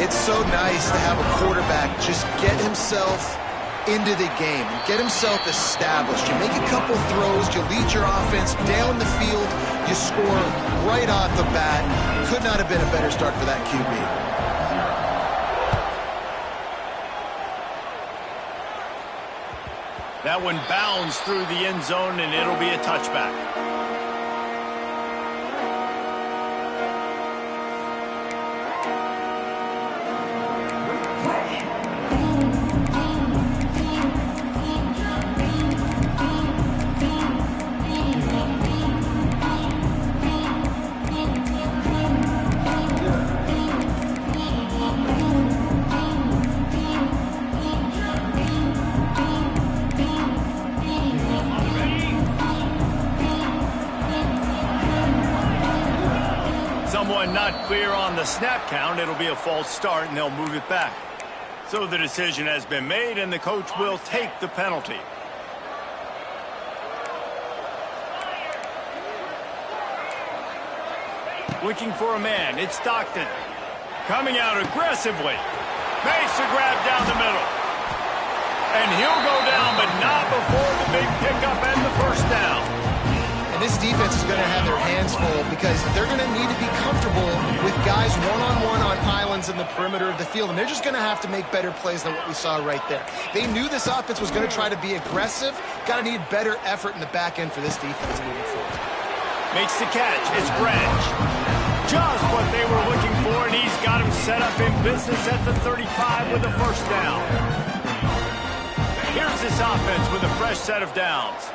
It's so nice to have a quarterback just get himself into the game, get himself established. You make a couple throws, you lead your offense down the field, you score right off the bat. Could not have been a better start for that QB. That one bounds through the end zone, and it'll be a touchback. Not clear on the snap count. It'll be a false start, and they'll move it back. So the decision has been made, and the coach will take the penalty. Looking for a man. It's Stockton. Coming out aggressively. Makes a grab down the middle. And he'll go down, but not before the big pickup and the first down. This defense is going to have their hands full because they're going to need to be comfortable with guys one-on-one on islands in the perimeter of the field, and they're just going to have to make better plays than what we saw right there. They knew this offense was going to try to be aggressive. Got to need better effort in the back end for this defense moving forward. Makes the catch. It's Branch. Just what they were looking for, and he's got him set up in business at the 35 with a first down. Here's this offense with a fresh set of downs.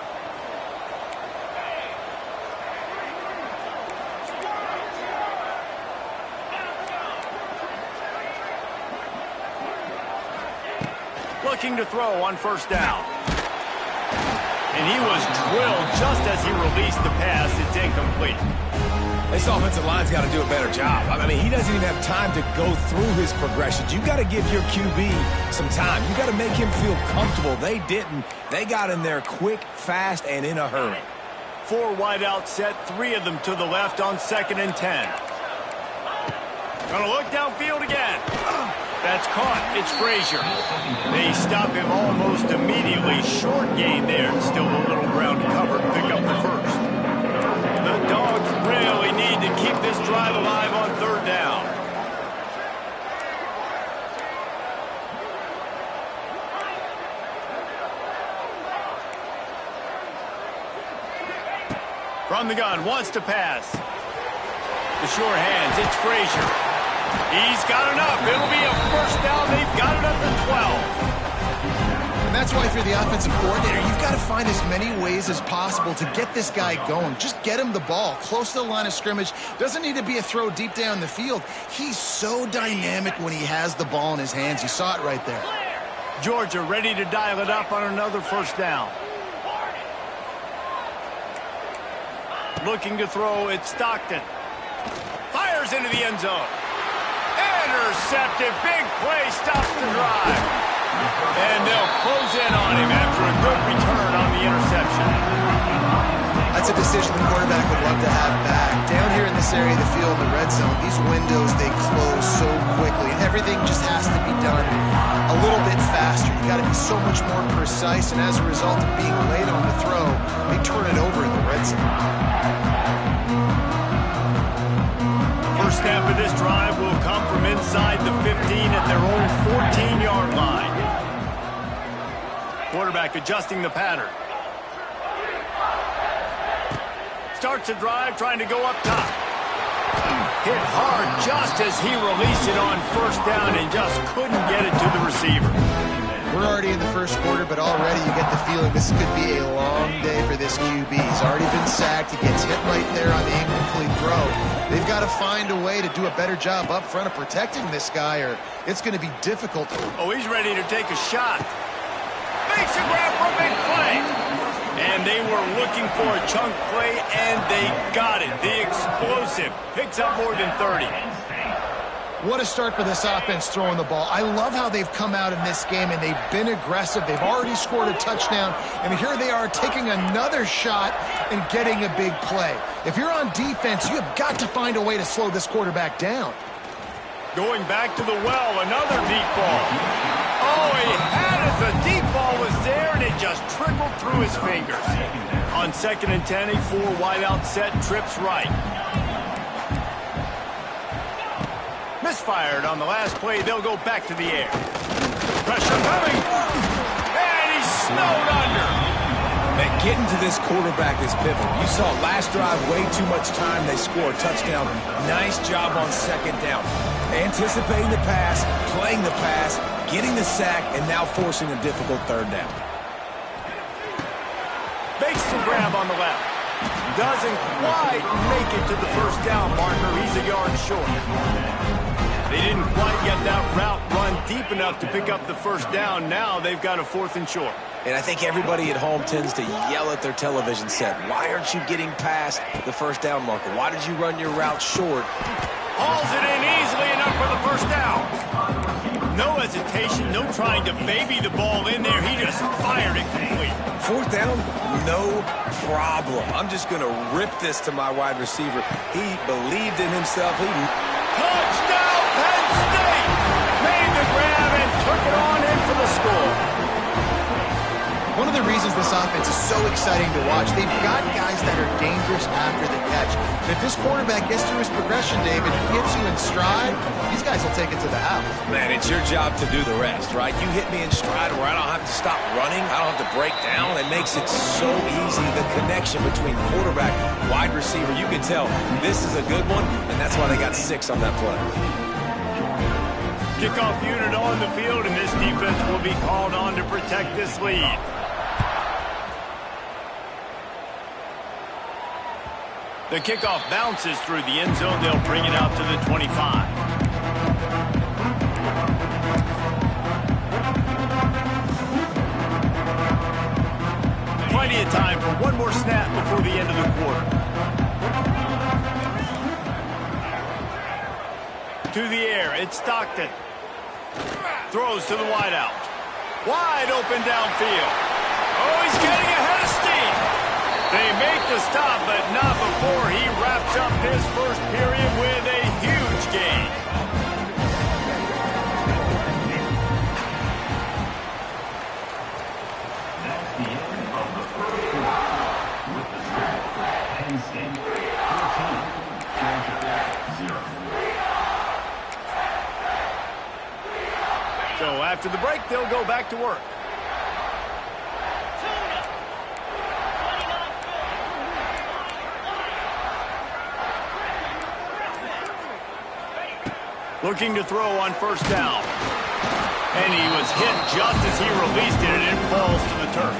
Looking to throw on first down. And he was drilled just as he released the pass. It's incomplete. This offensive line's got to do a better job. I mean, he doesn't even have time to go through his progressions. You got to give your QB some time. You got to make him feel comfortable. They didn't. They got in there quick, fast, and in a hurry. 4 wide out set, 3 of them to the left on 2nd and 10. Gonna look downfield again. That's caught. It's Frazier. They stop him almost immediately. Short gain there. Still a little ground to cover to pick up the first. The Dogs really need to keep this drive alive on 3rd down. From the gun, wants to pass. The sure hands. It's Frazier. He's got enough. It'll be a first down. They've got it up to 12. And that's why if you're the offensive coordinator, you've got to find as many ways as possible to get this guy going. Just get him the ball close to the line of scrimmage. Doesn't need to be a throw deep down the field. He's so dynamic when he has the ball in his hands. You saw it right there. Georgia ready to dial it up on another first down. Looking to throw, it's Stockton. Fires into the end zone. Intercepted. Big play. Stops the drive. And they'll close in on him after a good return on the interception. That's a decision the quarterback would love to have back. Down here in this area of the field, the red zone, these windows, they close so quickly. Everything just has to be done a little bit faster. You got to be so much more precise, and as a result of being late on the throw, they turn it over in the red zone. First snap of this drive will come from inside the 15 at their own 14-yard line. Quarterback adjusting the pattern. Starts a drive trying to go up top. Hit hard just as he released it on first down and just couldn't get it to the receiver. We're already in the first quarter, but already you get the feeling this could be a long day for this QB. He's already been sacked. He gets hit right there on the incomplete throw. They've got to find a way to do a better job up front of protecting this guy, or it's going to be difficult. Oh, he's ready to take a shot. Makes a grab for a big play. And they were looking for a chunk play, and they got it. The explosive picks up more than 30. What a start for this offense throwing the ball. I love how they've come out in this game, and they've been aggressive. They've already scored a touchdown, and here they are taking another shot and getting a big play. If you're on defense, you have got to find a way to slow this quarterback down. Going back to the well, another deep ball. Oh, he had it. The deep ball was there, and it just trickled through his fingers. On 2nd and 10, a 4-wideout set, trips right. Misfired on the last play. They'll go back to the air. Pressure coming. And he's snowed under. Man, getting to this quarterback is pivotal. You saw last drive, way too much time. They score a touchdown. Nice job on 2nd down. Anticipating the pass, playing the pass, getting the sack, and now forcing a difficult 3rd down. Makes the grab on the left. Doesn't quite make it to the 1st down marker. He's a yard short. They didn't quite get that route run deep enough to pick up the 1st down. Now they've got a 4th and short. And I think everybody at home tends to yell at their television set. Why aren't you getting past the 1st down marker? Why did you run your route short? Hauls it in easily enough for the 1st down. No hesitation, no trying to baby the ball in there. He just fired it complete. 4th down, no problem. I'm just going to rip this to my wide receiver. He believed in himself. Touchdown, Penn State! Made the grab and took it on in for the score. One of the reasons this offense is so exciting to watch, they've got guys that are dangerous after the catch. And if this quarterback gets through his progression, David, hits you in stride, these guys will take it to the house. Man, it's your job to do the rest, right? You hit me in stride where I don't have to stop running. I don't have to break down. It makes it so easy, the connection between quarterback, wide receiver. You can tell this is a good one, and that's why they got 6 on that play. Kickoff unit on the field, and this defense will be called on to protect this lead. The kickoff bounces through the end zone. They'll bring it out to the 25. Plenty of time for one more snap before the end of the quarter. To the air, it's Stockton. Throws to the wideout. Wide open downfield. Oh, he's getting ahead of steam. They make the stop, but not before he wraps up his 1st period with a huge gain. So after the break, they'll go back to work. Looking to throw on 1st down. And he was hit just as he released it, and it falls to the turf.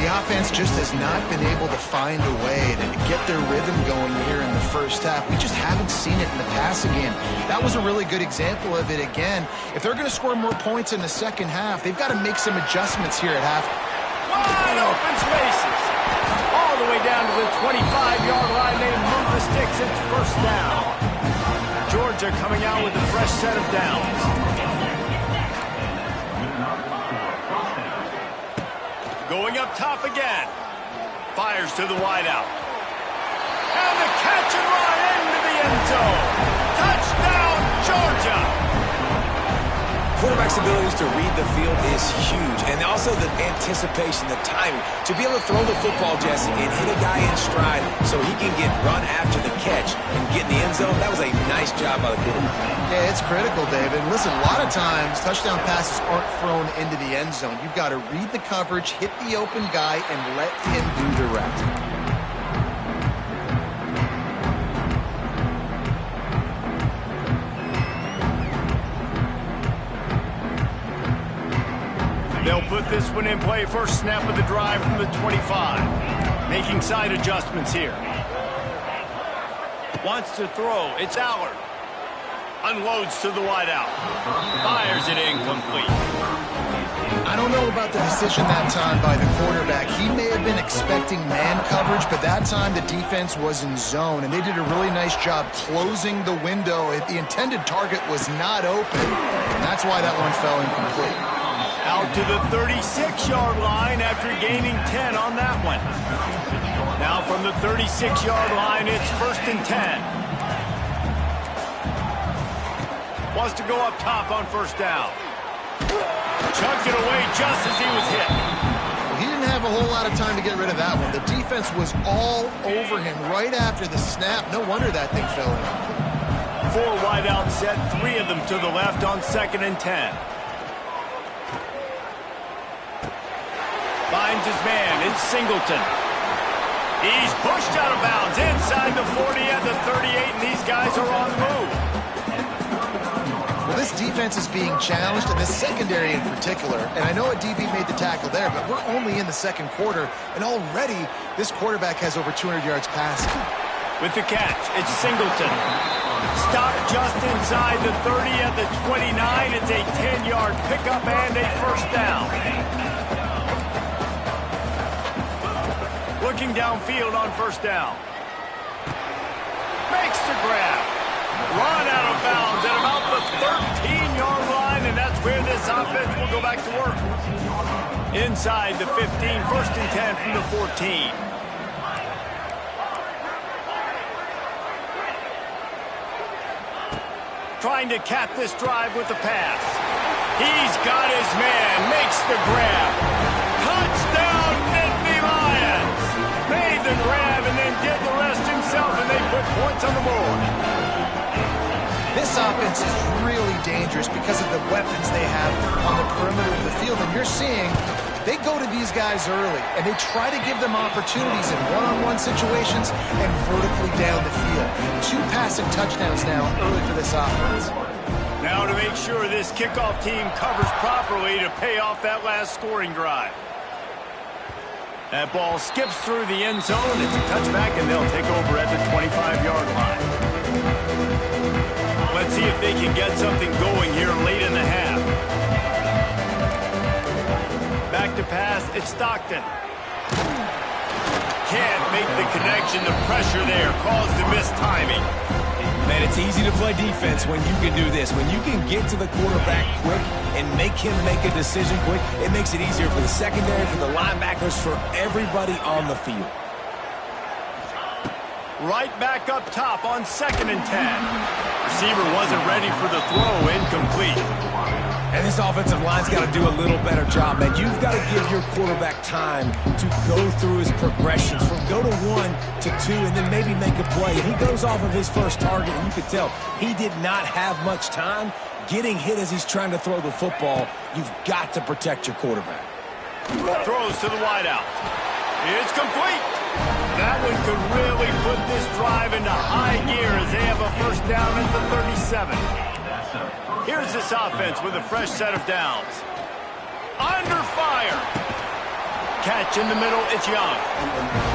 The offense just has not been able to find a way to get their rhythm going here in the 1st half. We just haven't seen it in the passing game. That was a really good example of it again. If they're going to score more points in the 2nd half, they've got to make some adjustments here at half. Wide open spaces. All the way down to the 25-yard line. They move the sticks. It's 1st down. Georgia coming out with a fresh set of downs. Going up top again. Fires to the wideout. And the catch and run into the end zone. Touchdown, Georgia. Quarterback's abilities to read the field is huge, and also the anticipation, the timing. To be able to throw the football, Jesse, and hit a guy in stride so he can get run after the catch and get in the end zone, that was a nice job by the quarterback. Yeah, it's critical, David. Listen, a lot of times touchdown passes aren't thrown into the end zone. You've got to read the coverage, hit the open guy, and let him do the rest. They'll put this one in play. 1st snap of the drive from the 25. Making side adjustments here. Wants to throw. It's Allard. Unloads to the wideout. Fires it incomplete. I don't know about the decision that time by the quarterback. He may have been expecting man coverage, but that time the defense was in zone, and they did a really nice job closing the window. The intended target was not open, and that's why that one fell incomplete. Out to the 36-yard line after gaining 10 on that one. Now from the 36-yard line, it's 1st and 10. Wants to go up top on first down. Chucked it away just as he was hit. Well, he didn't have a whole lot of time to get rid of that one. The defense was all over him right after the snap. No wonder that thing fell in. 4 wide out set, 3 of them to the left on 2nd and 10. Finds his man. It's Singleton. He's pushed out of bounds inside the 40 at the 38, and these guys are on the move. Well, this defense is being challenged, and this secondary in particular. And I know a DB made the tackle there, but we're only in the second quarter, and already this quarterback has over 200 yards passing. With the catch, it's Singleton. Stopped just inside the 30 at the 29. It's a 10-yard pickup and a first down. Looking downfield on first down. Makes the grab. Run out of bounds at about the 13-yard line, and that's where this offense will go back to work. Inside the 15, 1st and 10 from the 14. Trying to cap this drive with the pass. He's got his man, makes the grab. Touchdown, Nittany Lions! Made the grab and then did the rest himself, and they put points on the board. This offense is really dangerous because of the weapons they have on the perimeter of the field. And you're seeing they go to these guys early, and they try to give them opportunities in one-on-one situations and vertically down the field. 2 passing touchdowns now early for this offense. Now to make sure this kickoff team covers properly to pay off that last scoring drive. That ball skips through the end zone. It's a touchback, and they'll take over at the 25-yard line. Let's see if they can get something going here late in the half. Back to pass, it's Stockton. Can't make the connection. The pressure there caused the missed timing. Man, it's easy to play defense when you can do this. When you can get to the quarterback quick and make him make a decision quick, it makes it easier for the secondary, for the linebackers, for everybody on the field. Right back up top on 2nd and 10. Receiver wasn't ready for the throw, incomplete. And this offensive line's got to do a little better job, man. You've got to give your quarterback time to go through his progressions from go to 1 to 2 and then maybe make a play. And he goes off of his first target, and you could tell he did not have much time getting hit as he's trying to throw the football. You've got to protect your quarterback. Throws to the wideout. It's complete. That one could really put this drive into high gear as they have a first down at the 37. Here's this offense with a fresh set of downs. Under fire. Catch in the middle, it's Young.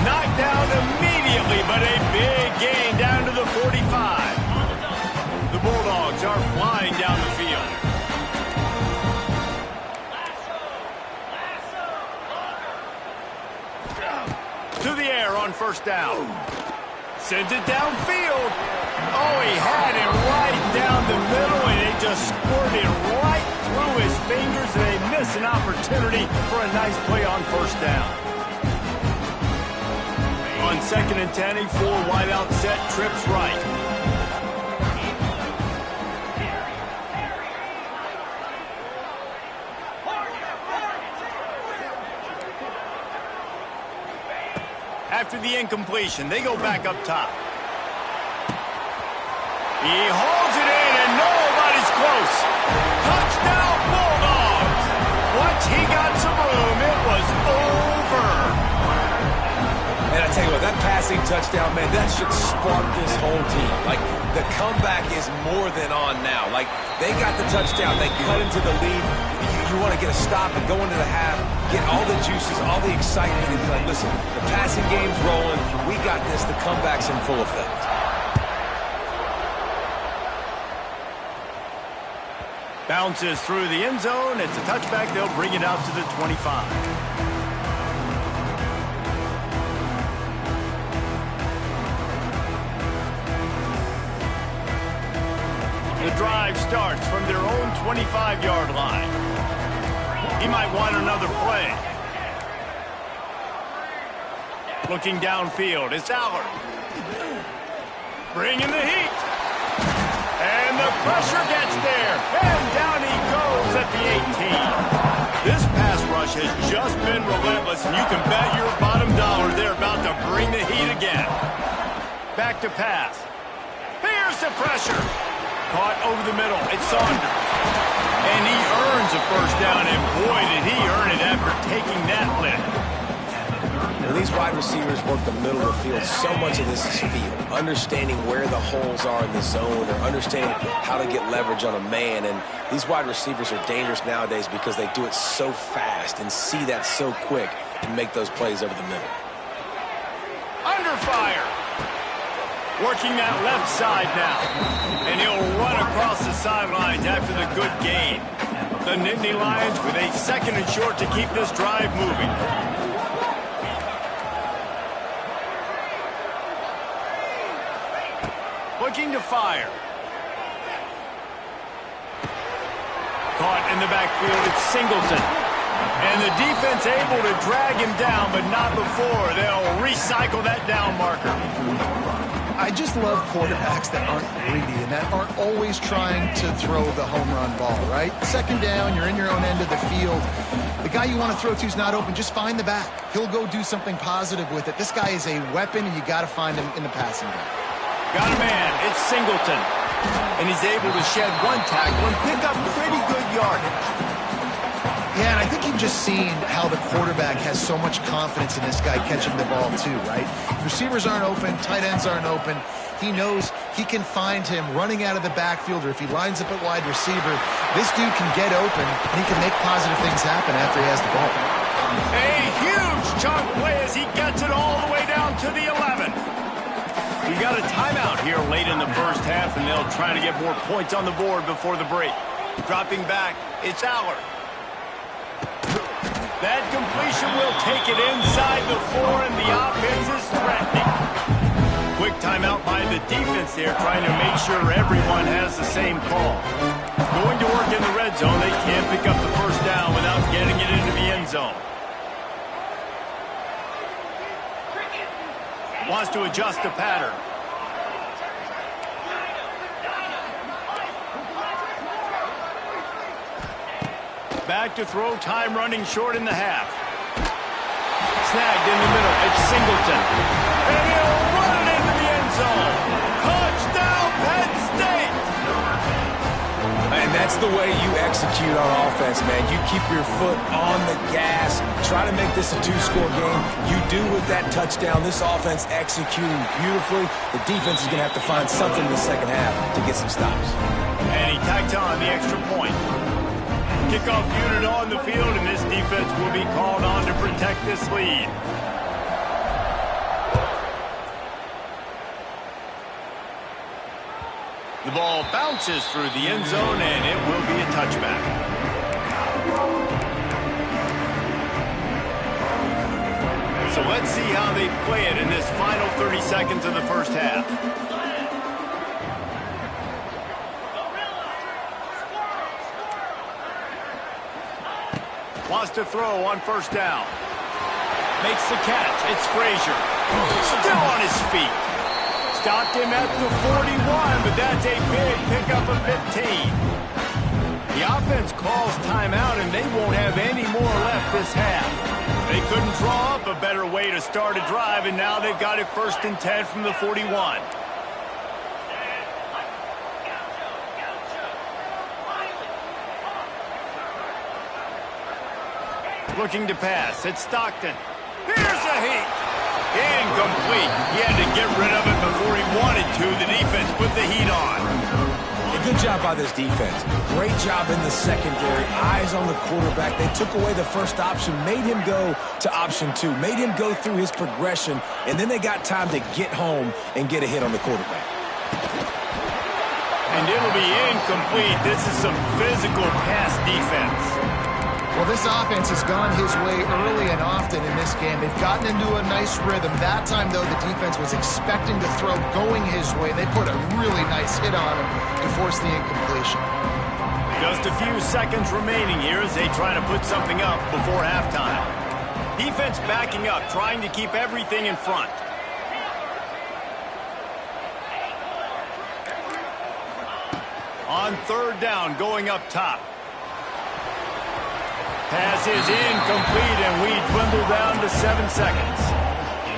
Knocked down immediately, but a big gain down to the 45. The Bulldogs are flying down the field. To the air on first down. Sends it downfield. Oh, he had it right down the middle, and it just squirted right through his fingers, and they miss an opportunity for a nice play on first down. On 2nd and 10, a 4 wide out set, trips right. After the incompletion, they go back up top. He holds it in, and nobody's close. Touchdown, Bulldogs! Once he got some room, it was over. And I tell you what, that passing touchdown, man, that should spark this whole team. Like, the comeback is more than on now. Like, they got the touchdown. They cut into the lead. You want to get a stop and go into the half, get all the juices, all the excitement, and be like, listen, the passing game's rolling. We got this. The comeback's in full effect. Bounces through the end zone. It's a touchback. They'll bring it out to the 25. The drive starts from their own 25-yard line. He might want another play. Looking downfield, it's Allard. Bringing the heat. And the Pressure gets there, and down he goes at the 18. This pass rush has just been relentless, and you can bet your bottom dollar they're about to bring the heat again. Back to pass. Here's the pressure. Caught over the middle. It's Saunders. And he earns a first down, and boy, did he earn it after taking that lift. When these wide receivers work the middle of the field, so much of this is feel. Understanding where the holes are in the zone or understanding how to get leverage on a man. And these wide receivers are dangerous nowadays because they do it so fast and see that so quick and make those plays over the middle. Under fire. Working that left side now. And he'll run across the sidelines after the good gain. The Nittany Lions with a 2nd and short to keep this drive moving. Looking to fire. Caught in the backfield, it's Singleton. And the defense able to drag him down, but not before. They'll recycle that down marker. I just love quarterbacks that aren't greedy and that aren't always trying to throw the home run ball, right? 2nd down, you're in your own end of the field. The guy you want to throw to is not open. Just find the back. He'll go do something positive with it. This guy is a weapon, and you got to find him in the passing game. Got a man. It's Singleton. And he's able to shed one tackle and pick up pretty good yardage. Yeah, and I think you've just seen how the quarterback has so much confidence in this guy catching the ball too, right? Receivers aren't open, tight ends aren't open. He knows he can find him running out of the backfield, or if he lines up at wide receiver, this dude can get open, and he can make positive things happen after he has the ball. A huge chunk play as he gets it all the way down to the 11. We got a timeout here late in the first half, and they'll try to get more points on the board before the break. Dropping back, it's Allard. That completion will take it inside the 4, and the offense is threatening. Quick timeout by the defense there, trying to make sure everyone has the same call. Going to work in the red zone, they can't pick up the first down without getting it into the end zone. Wants to adjust the pattern. Back to throw, time running short in the half. Snagged in the middle, it's Singleton. And he'll run it into the end zone. Touchdown, Penn State! And that's the way you execute on offense, man. You keep your foot on the gas. Try to make this a 2-score game. You do with that touchdown. This offense executing beautifully. The defense is going to have to find something in the second half to get some stops. And he tacked on the extra point. Kickoff unit on the field, and this defense will be called on to protect this lead. The ball bounces through the end zone, and it will be a touchback. So let's see how they play it in this final 30 seconds of the first half. Wants to throw on first down. Makes the catch. It's Frazier. Still on his feet. Stopped him at the 41, but that's a big pickup of 15. The offense calls timeout, and they won't have any more left this half. They couldn't draw up a better way to start a drive, and now they've got it 1st and 10 from the 41. Looking to pass. It's Stockton. Here's a heat. Incomplete. He had to get rid of it before he wanted to. The defense put the heat on. A good job by this defense. Great job in the secondary. Eyes on the quarterback. They took away the first option, made him go to option 2, made him go through his progression, and then they got time to get home and get a hit on the quarterback. And it'll be incomplete. This is some physical pass defense. Well, this offense has gone his way early and often in this game. They've gotten into a nice rhythm. That time, though, the defense was expecting to throw going his way. They put a really nice hit on him to force the incompletion. Just a few seconds remaining here as they try to put something up before halftime. Defense backing up, trying to keep everything in front. On third down, going up top. Pass is incomplete, and we dwindle down to 7 seconds.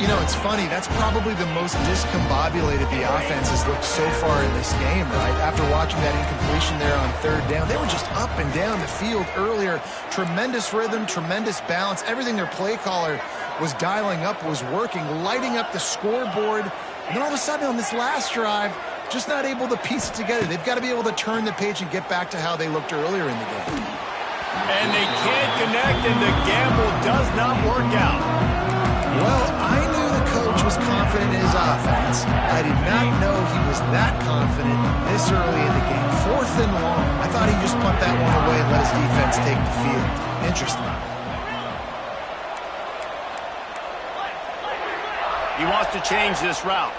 You know, it's funny. That's probably the most discombobulated the offense has looked so far in this game, right? After watching that incompletion there on third down, they were just up and down the field earlier. Tremendous rhythm, tremendous balance. Everything their play caller was dialing up was working, lighting up the scoreboard. And then all of a sudden on this last drive, just not able to piece it together. They've got to be able to turn the page and get back to how they looked earlier in the game. And they can't connect, and the gamble does not work out. Well, I knew the coach was confident in his offense. I did not know he was that confident this early in the game. 4th and long. I thought he'd just punt that one away and let his defense take the field. Interesting. He wants to change this route.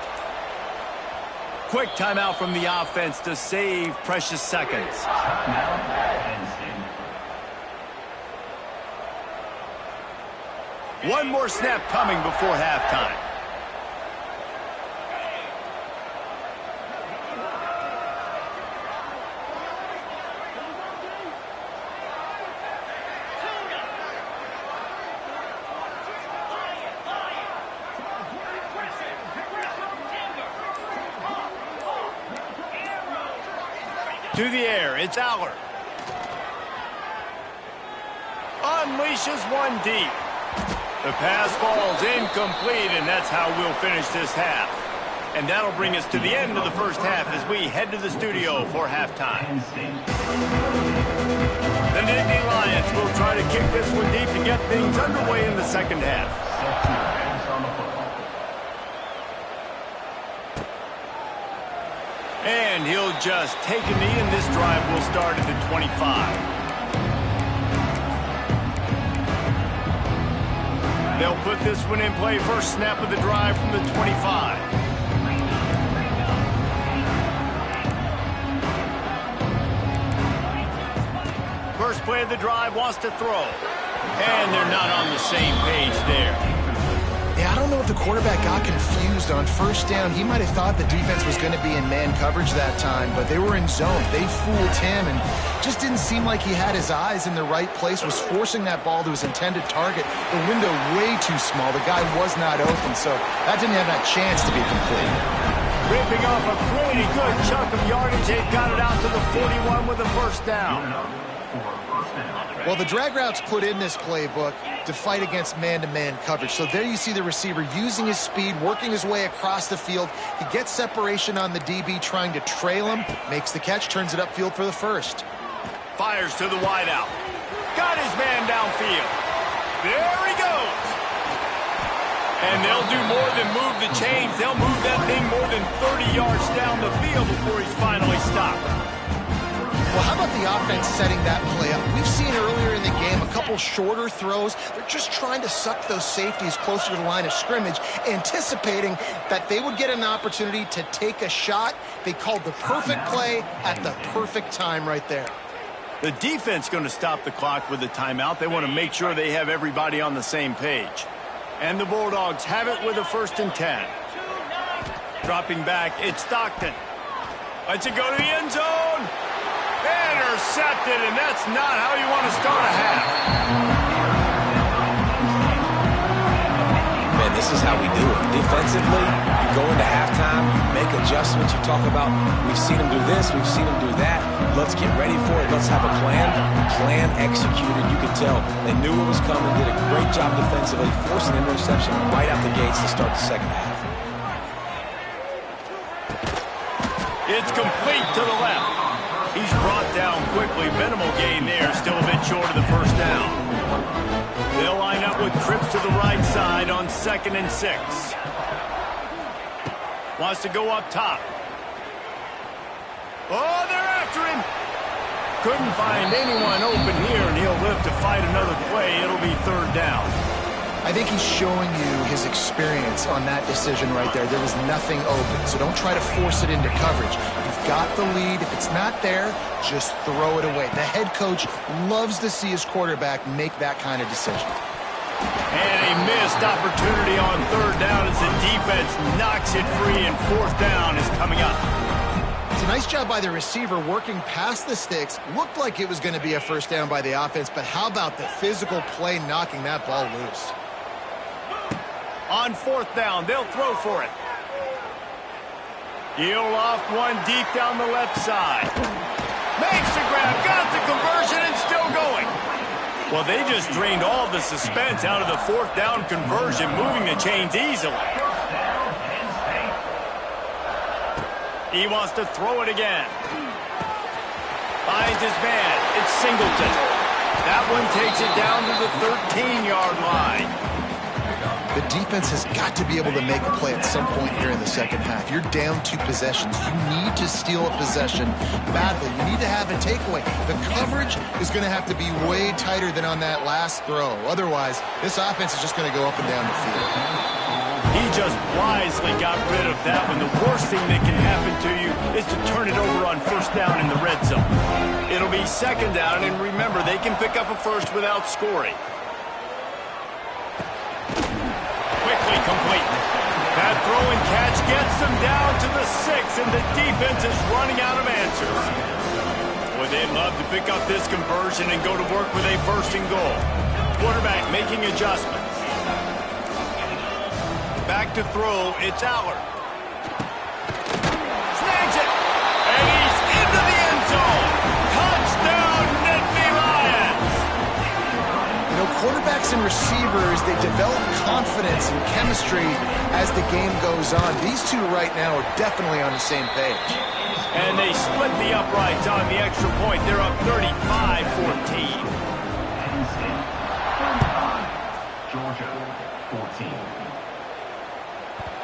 Quick timeout from the offense to save precious seconds. One more snap coming before halftime. To the air, it's Aller. Unleashes one deep. The pass falls incomplete, and that's how we'll finish this half. And that'll bring us to the end of the first half as we head to the studio for halftime. The Nittany Lions will try to kick this one deep to get things underway in the second half. And he'll just take a knee, and this drive will start at the 25. They'll put this one in play. First snap of the drive from the 25. First play of the drive, wants to throw. And they're not on the same page there. Yeah, I don't know if the quarterback got confused on first down. He might have thought the defense was going to be in man coverage that time, but they were in zone. They fooled him and just didn't seem like he had his eyes in the right place, was forcing that ball to his intended target. The window way too small. The guy was not open, so that didn't have that chance to be complete. Ripping off a pretty good chunk of yardage. They've got it out to the 41 with a first down. Well, the drag route's put in this playbook to fight against man-to-man coverage. So there you see the receiver using his speed, working his way across the field. He gets separation on the DB, trying to trail him, makes the catch, turns it upfield for the first. Fires to the wideout. Got his man downfield. There he goes. And they'll do more than move the chains. They'll move that thing more than 30 yards down the field before he's finally stopped. Well, how about the offense setting that play up? We've seen earlier in the game a couple shorter throws. They're just trying to suck those safeties closer to the line of scrimmage, anticipating that they would get an opportunity to take a shot. They called the perfect play at the perfect time right there. The defense going to stop the clock with a timeout. They want to make sure they have everybody on the same page. And the Bulldogs have it with a 1st and 10. Dropping back, it's Stockton. Lets it go to the end zone. Intercepted, and that's not how you want to start a half. Man, this is how we do it. Defensively, you go into halftime, you make adjustments, you talk about, we've seen them do this, we've seen them do that, let's get ready for it, let's have a plan. Plan executed, you could tell. They knew what was coming, did a great job defensively, forcing an interception right out the gates to start the second half. It's complete to the left. He's brought down quickly. Minimal gain there. Still a bit short of the first down. They'll line up with trips to the right side on 2nd and 6. Wants to go up top. Oh, they're after him. Couldn't find anyone open here, and he'll live to fight another play. It'll be 3rd down. I think he's showing you his experience on that decision right there. There was nothing open, so don't try to force it into coverage. You've got the lead. If it's not there, just throw it away. The head coach loves to see his quarterback make that kind of decision. And a missed opportunity on 3rd down as the defense knocks it free, and 4th down is coming up. See, nice job by the receiver working past the sticks. Looked like it was going to be a first down by the offense, but how about the physical play knocking that ball loose? On fourth down, they'll throw for it. He'll loft one deep down the left side. Makes the grab, got the conversion, and still going. Well, they just drained all the suspense out of the fourth down conversion, moving the chains easily. He wants to throw it again. Finds his man. It's Singleton. That one takes it down to the 13-yard line. The defense has got to be able to make a play at some point here in the second half. You're down 2 possessions. You need to steal a possession badly. You need to have a takeaway. The coverage is going to have to be way tighter than on that last throw. Otherwise, this offense is just going to go up and down the field. He just wisely got rid of that one. The worst thing that can happen to you is to turn it over on first down in the red zone. It'll be second down, and remember, they can pick up a first without scoring. Quickly complete. That throw and catch gets them down to the 6, and the defense is running out of answers. Boy, they'd love to pick up this conversion and go to work with a first and goal. Quarterback making adjustments. Back to throw, it's Allard. Snags it, and he's into the end zone. Touchdown, Nittany Lions! You know, quarterbacks and receivers, they develop confidence and chemistry as the game goes on. These two right now are definitely on the same page. And they split the uprights on the extra point. They're up 35-14. Georgia, 14.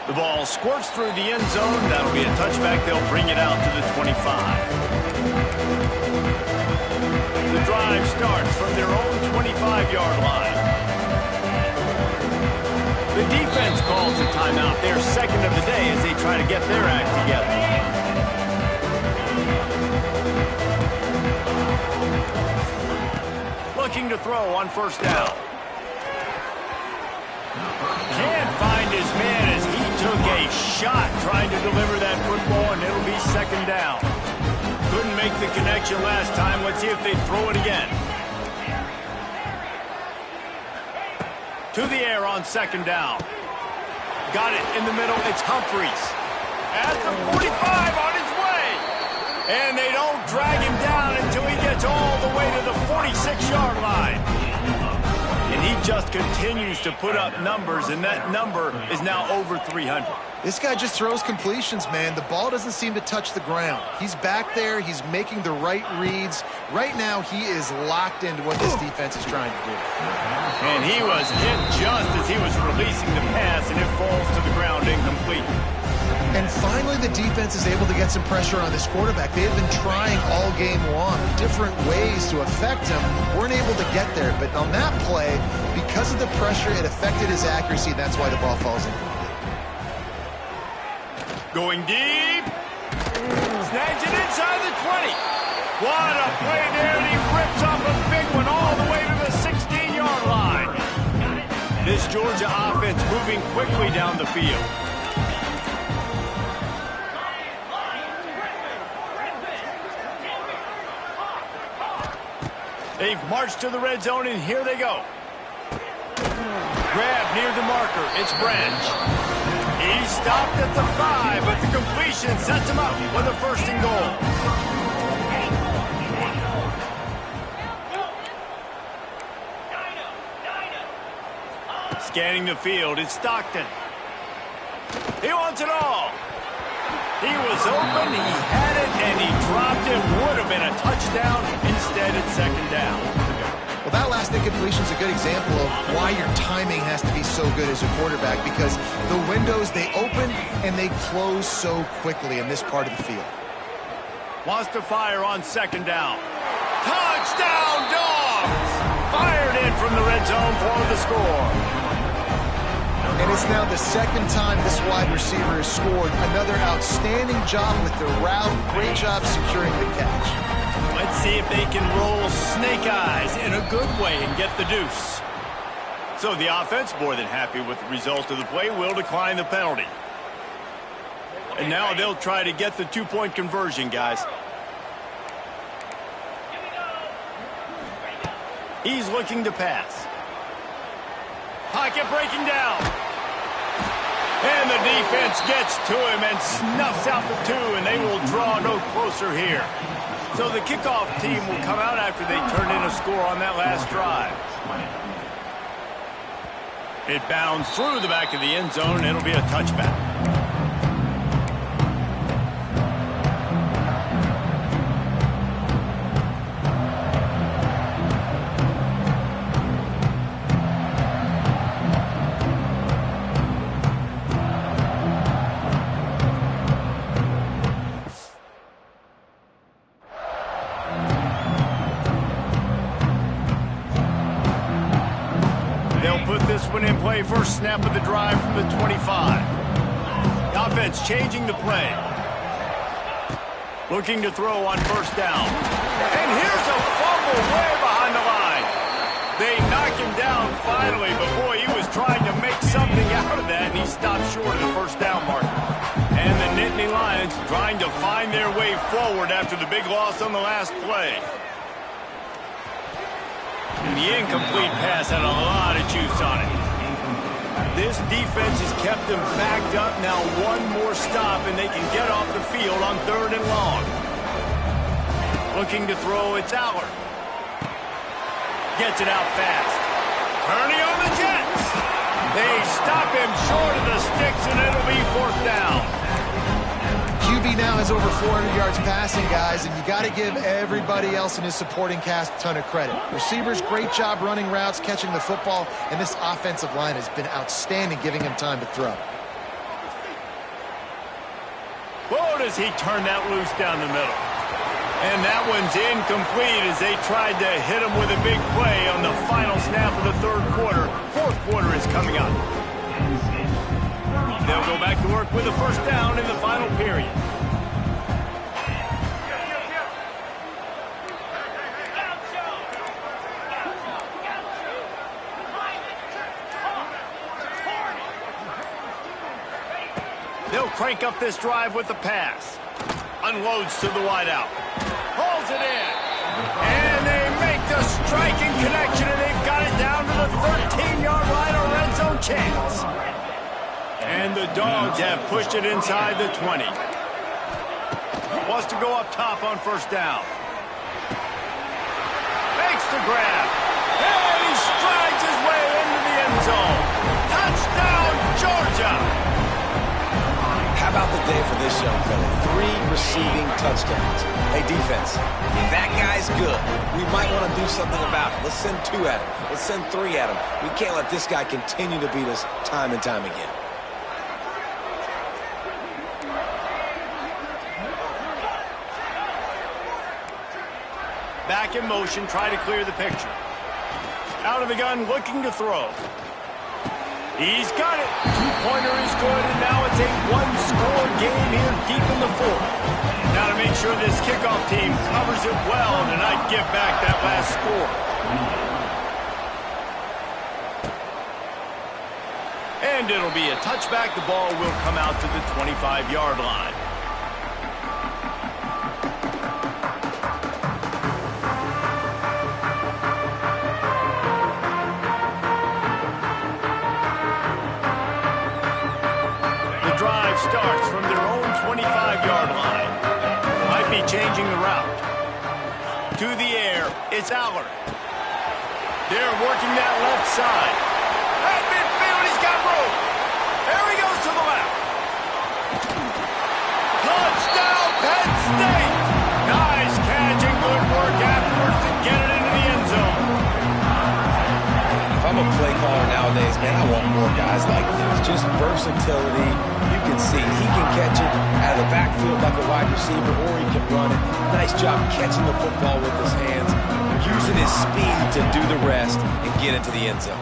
The ball squirts through the end zone. That'll be a touchback. They'll bring it out to the 25. The drive starts from their own 25-yard line. The defense calls a timeout. Their second of the day as they try to get their act together. Looking to throw on first down. Can't find his man as he took a shot trying to deliver that football, and it'll be second down. Couldn't make the connection last time. Let's see if they throw it again. To the air on second down. Got it in the middle. It's Humphries. At the 45 on his way. And they don't drag him down until he gets all the way to the 46-yard line. And he just continues to put up numbers, and that number is now over 300. This guy just throws completions, man. The ball doesn't seem to touch the ground. He's back there. He's making the right reads. Right now, he is locked into what this defense is trying to do. And he was hit just as he was releasing the pass, and it falls to the ground incomplete. And finally, the defense is able to get some pressure on this quarterback. They have been trying all game long, different ways to affect him. Weren't able to get there, but on that play, because of the pressure, it affected his accuracy. That's why the ball falls incomplete. Going deep. Snags it inside the 20. What a play there, and he rips off a big one all the way to the 16-yard line. This Georgia offense moving quickly down the field. They've marched to the red zone, and here they go. Grab near the marker. It's Branch. He stopped at the 5, but the completion sets him up with a first and goal. Scanning the field, it's Stockton. He wants it all. He was open, he had it, and he dropped it. Would have been a touchdown. Instead, it's second down. Well, that last incompletion is a good example of why your timing has to be so good as a quarterback, because the windows, they open and they close so quickly in this part of the field. Wants to fire on second down. Touchdown, Dogs! Fired in from the red zone for the score. And it's now the second time this wide receiver has scored. Another outstanding job with the route. Great job securing the catch. Let's see if they can roll snake eyes in a good way and get the deuce. So the offense, more than happy with the result of the play, will decline the penalty. And now they'll try to get the two-point conversion, guys. He's looking to pass. Pocket breaking down. And the defense gets to him and snuffs out the two, and they will draw no closer here. So the kickoff team will come out after they turn in a score on that last drive. It bounds through the back of the end zone, and it'll be a touchback. In play, first snap of the drive from the 25. The offense changing the play. Looking to throw on first down. And here's a fumble way behind the line. They knock him down finally, but boy, he was trying to make something out of that, and he stopped short of the first down marker. And the Nittany Lions trying to find their way forward after the big loss on the last play. And the incomplete pass had a lot of juice on it. This defense has kept them backed up. Now one more stop, and they can get off the field on 3rd and long. Looking to throw, it's Aller. Gets it out fast. Purdy on the Jets. They stop him short of the sticks, and it'll be 4th down. QB now has over 400 yards passing, guys, and you got to give everybody else in his supporting cast a ton of credit. Receivers, great job running routes, catching the football, and this offensive line has been outstanding, giving him time to throw. Whoa, does he turn that loose down the middle. And that one's incomplete as they tried to hit him with a big play on the final snap of the 3rd quarter. 4th quarter is coming up. They'll go back to work with a first down in the final period. They'll crank up this drive with the pass. Unloads to the wideout. Hauls it in. And they make the striking connection, and they've got it down to the 13-yard line, a red zone chance. And the Dogs have pushed it inside the 20. Wants to go up top on first down. Makes the grab. And he strides his way into the end zone. Touchdown, Georgia! How about the day for this young fella? 3 receiving touchdowns. Hey, defense, if that guy's good, we might want to do something about it. Let's send 2 at him. Let's send 3 at him. We can't let this guy continue to beat us time and time again. Back in motion, try to clear the picture. Out of the gun, looking to throw. He's got it. 2-pointer is good, and now it's a 1-score game here deep in the 4th. Now to make sure this kickoff team covers it well and not give back that last score. And it'll be a touchback. The ball will come out to the 25-yard line. Starts from their own 25-yard line. Might be changing the route. To the air, it's Aller. They're working that left side. At midfield, he's got room. There he goes to the left. Touchdown, Penn State. Nice catch and good work afterwards to get it into the end zone. If I'm a play caller nowadays, man, I want more guys like this. Just versatility. You can see he can catch it out of the backfield like a wide receiver, or he can run it. Nice job catching the football with his hands, using his speed to do the rest and get into the end zone.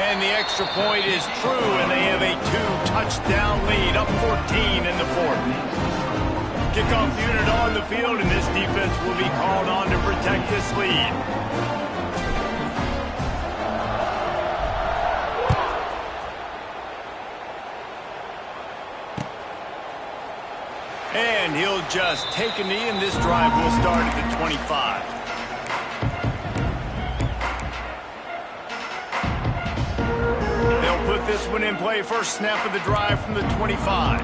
And the extra point is true, and they have a 2-touchdown lead, up 14 in the 4th. Kickoff unit on the field, and this defense will be called on to protect this lead. he'll just take a knee, and this drive will start at the 25. They'll put this one in play. First snap of the drive from the 25.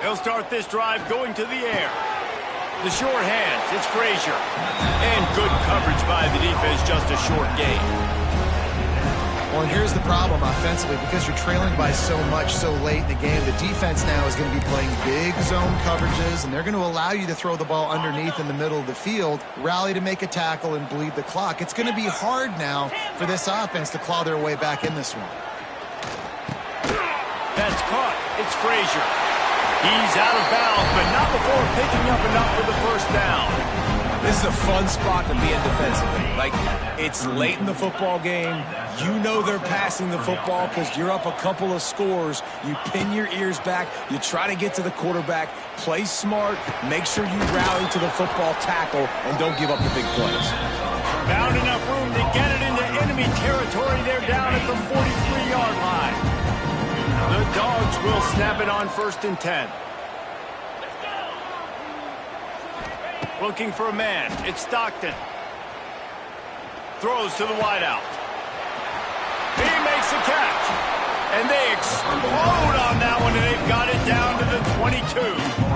They'll start this drive going to the air. The short hands, it's Frazier. And good coverage by the defense, just a short gain. Well, and here's the problem offensively. Because you're trailing by so much so late in the game, the defense now is going to be playing big zone coverages, and they're going to allow you to throw the ball underneath in the middle of the field, rally to make a tackle, and bleed the clock. It's going to be hard now for this offense to claw their way back in this one. That's caught. It's Frazier. He's out of bounds, but not before picking up enough for the first down. This is a fun spot to be in defensively. Like, it's late in the football game. You know they're passing the football because you're up a couple of scores. You pin your ears back. You try to get to the quarterback. Play smart. Make sure you rally to the football tackle and don't give up the big plays. Found enough room to get it into enemy territory. They're down at the 43-yard line. The Dogs will snap it on 1st and 10. Looking for a man. It's Stockton. Throws to the wideout. He makes a catch. And they explode on that one, and they've got it down to the 22.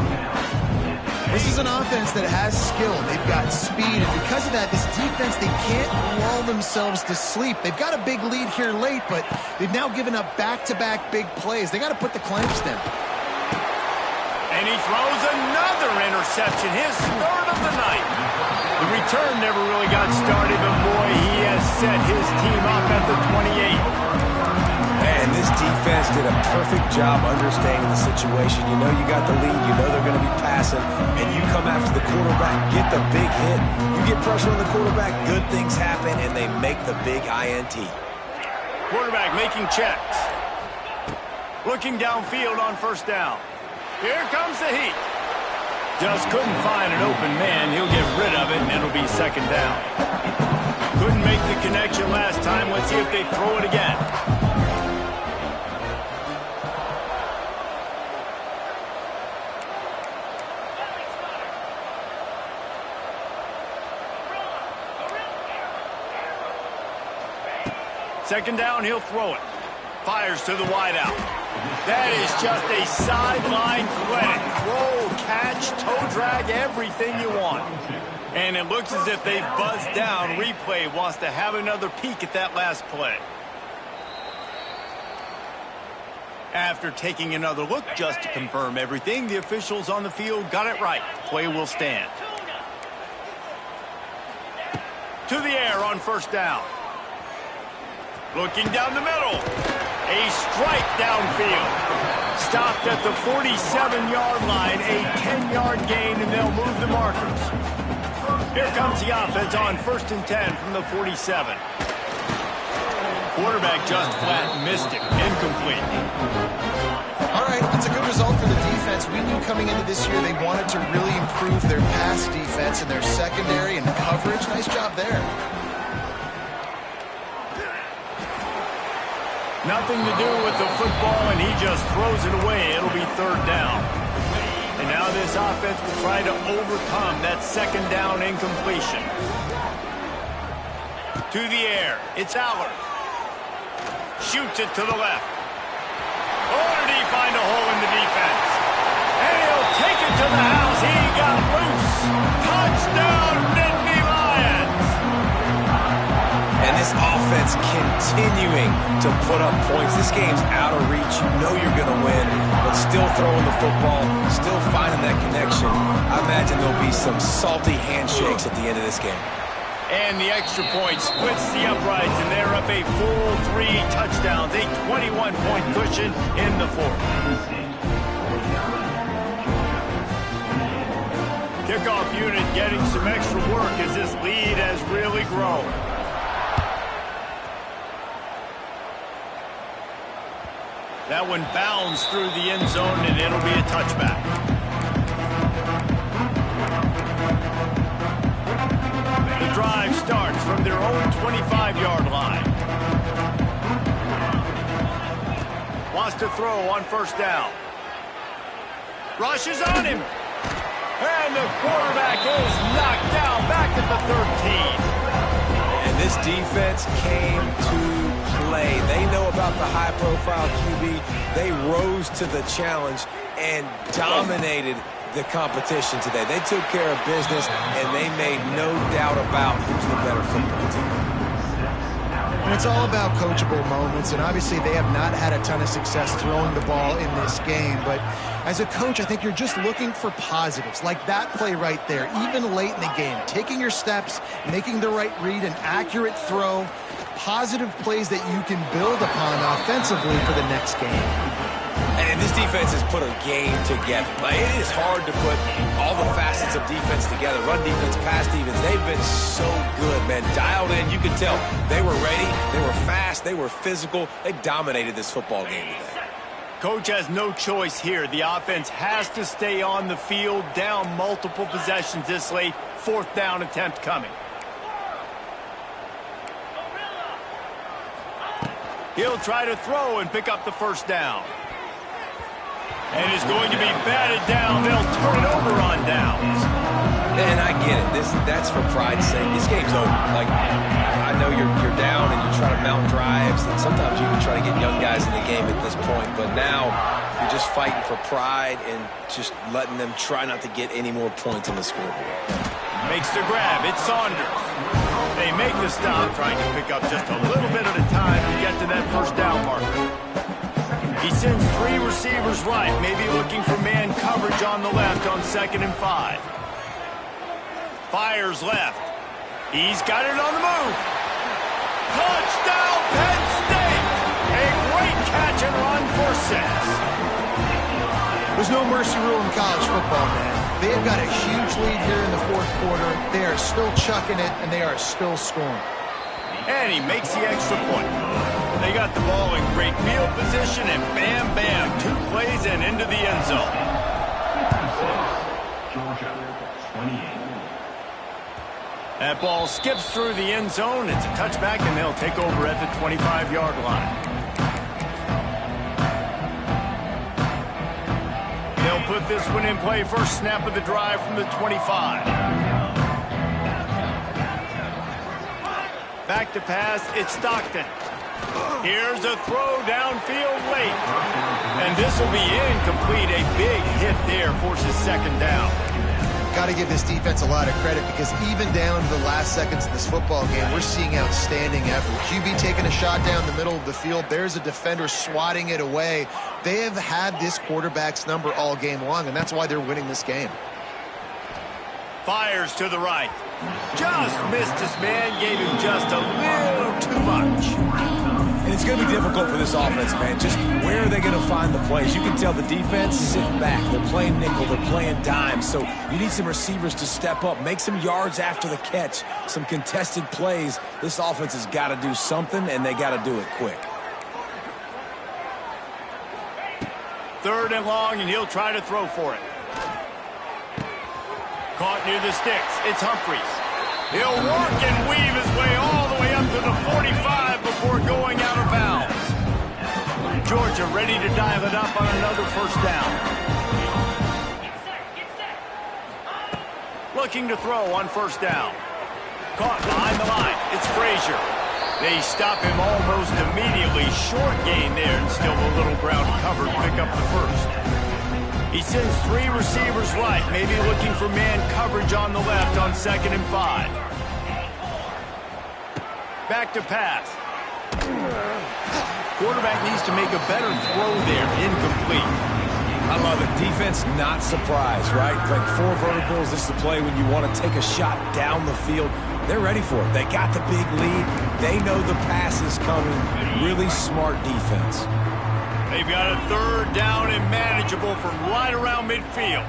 This is an offense that has skill. They've got speed, and because of that, this defense, they can't lull themselves to sleep. They've got a big lead here late, but they've now given up back-to-back big plays. They got to put the clamps down. And he throws another interception, his 3rd of the night. The return never really got started, but boy, he has set his team up at the 28. Man, this defense did a perfect job understanding the situation. You know you got the lead. You know they're going to be passing. And you come after the quarterback, get the big hit. You get pressure on the quarterback, good things happen, and they make the big INT. Quarterback making checks. Looking downfield on 1st down. Here comes the heat. Just couldn't find an open man. He'll get rid of it, and it'll be 2nd down. Couldn't make the connection last time. Let's see if they throw it again. Second down, he'll throw it. Fires to the wideout. That is just a sideline play. Throw, catch, toe drag, everything you want. And it looks as if they've buzzed down. Replay wants to have another peek at that last play. After taking another look just to confirm everything, the officials on the field got it right. Play will stand. To the air on 1st down. Looking down the middle. A strike downfield. Stopped at the 47-yard line. A 10-yard gain, and they'll move the markers. Here comes the offense on 1st and 10 from the 47. Quarterback just flat missed it. Incomplete. All right, that's a good result for the defense. We knew coming into this year they wanted to really improve their pass defense and their secondary and coverage. Nice job there. Nothing to do with the football, and he just throws it away. It'll be 3rd down. And now this offense will try to overcome that 2nd down incompletion. To the air. It's Allard. Shoots it to the left. Oh, did he find a hole in the defense? And he'll take it to the house. He got loose. Touchdown, Nittany Lions. And this offense continuing to put up points. This game's out of reach. You know you're going to win, but still throwing the football, still finding that connection. I imagine there'll be some salty handshakes at the end of this game. And the extra point splits the uprights, and they're up a full 3 touchdowns, a 21-point cushion in the 4th. Kickoff unit getting some extra work as this lead has really grown. That one bounds through the end zone, and it'll be a touchback. The drive starts from their own 25-yard line. Wants to throw on first down. Rushes on him. And the quarterback is knocked down back at the 13. And this defense came to play. They know about the high-profile QB. They rose to the challenge and dominated the competition today. They took care of business, and they made no doubt about who's the better football team. And it's all about coachable moments, and obviously they have not had a ton of success throwing the ball in this game. But as a coach, I think you're just looking for positives, like that play right there, even late in the game. Taking your steps, making the right read, an accurate throw, positive plays that you can build upon offensively for the next game. And this defense has put a game together. Like, it is hard to put all the facets of defense together. Run defense, pass defense. They've been so good, man. Dialed in. You can tell they were ready. They were fast. They were physical. They dominated this football game today. Coach has no choice here. The offense has to stay on the field, down multiple possessions this late. Fourth down attempt coming. He'll try to throw and pick up the first down. And is going to be batted down. They'll turn it over on downs. And I get it. That's for pride's sake. This game's over. Like, I know you're down and you try to mount drives, and sometimes you can try to get young guys in the game at this point. But now you're just fighting for pride and just letting them try not to get any more points on the scoreboard. Makes the grab. It's Saunders. They make the stop, trying to pick up just a little bit at a time to get to that first down marker. He sends three receivers right, maybe looking for man coverage on the left on 2nd and 5. Fires left. He's got it on the move. Touchdown, Penn State! A great catch and run for 6. There's no mercy rule in college football, man. They have got a huge lead here in the fourth quarter. They are still chucking it, and they are still scoring. And he makes the extra point. They got the ball in great field position, and bam, bam, 2 plays and into the end zone. Georgia, 28. That ball skips through the end zone. It's a touchback, and they'll take over at the 25-yard line. They'll put this one in play first snap of the drive from the 25. Back to pass, it's Stockton. Here's a throw downfield late. And this will be incomplete. A big hit there forces 2nd down. Got to give this defense a lot of credit, because even down to the last seconds of this football game, we're seeing outstanding effort. QB taking a shot down the middle of the field. There's a defender swatting it away. They have had this quarterback's number all game long, and that's why they're winning this game. Fires to the right. Just missed his man, gave him just a little too much. And it's going to be difficult for this offense, man. Just where are they going to find the plays? You can tell the defense sitting back. They're playing nickel. They're playing dime. So you need some receivers to step up, make some yards after the catch, some contested plays. This offense has got to do something, and they got to do it quick. 3rd and long, and he'll try to throw for it. Caught near the sticks. It's Humphries. He'll work and weave his way all the way up to the 45 before going out of bounds. Georgia ready to dial it up on another first down. Looking to throw on first down. Caught behind the line. It's Frazier. They stop him almost immediately. Short gain there, and still a little ground covered. Pick up the first. He sends 3 receivers right, maybe looking for man coverage on the left on 2nd and 5. Back to pass. Quarterback needs to make a better throw there. Incomplete. I love it. Defense not surprised, right? Like 4 verticals. This is the play when you want to take a shot down the field. They're ready for it. They got the big lead. They know the pass is coming. Really smart defense. They've got a 3rd down and manageable from right around midfield.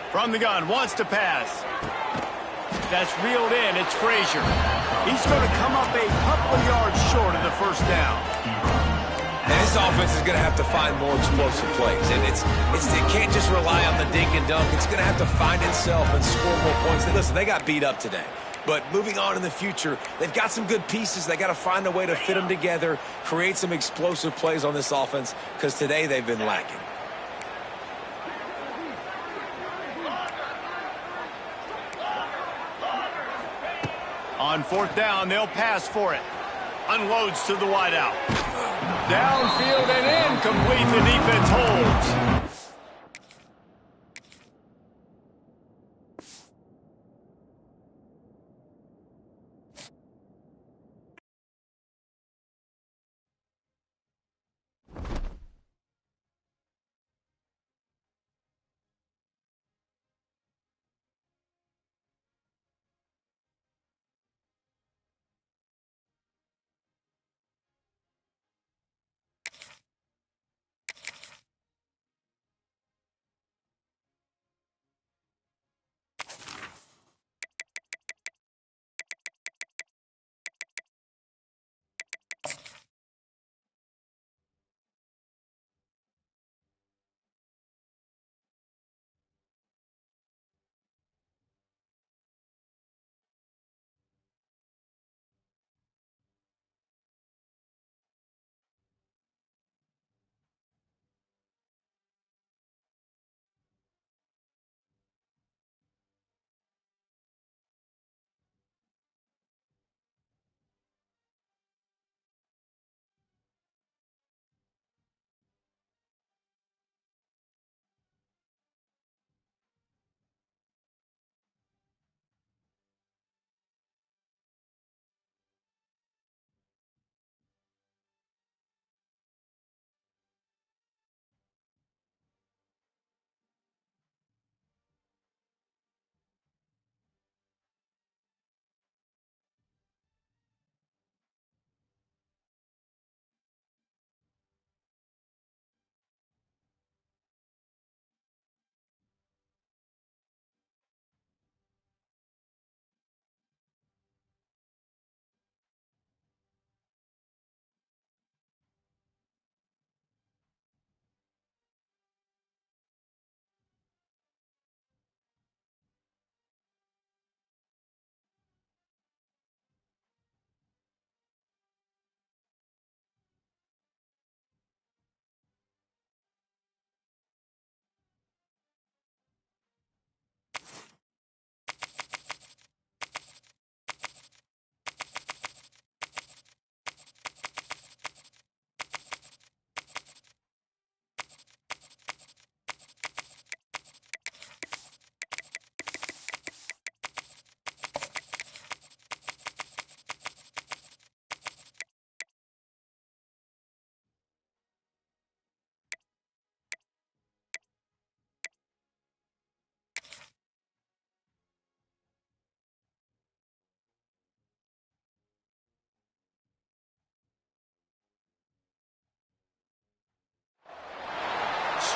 From the gun, wants to pass. That's reeled in. It's Frazier. He's going to come up a couple yards short of the first down. And this offense is going to have to find more explosive plays. And it can't just rely on the dink and dunk. It's going to have to find itself and score more points. Listen, they got beat up today. But moving on in the future, they've got some good pieces. They got to find a way to fit them together, create some explosive plays on this offense, because today they've been lacking. On fourth down, they'll pass for it. Unloads to the wideout. Downfield and incomplete. The defense holds.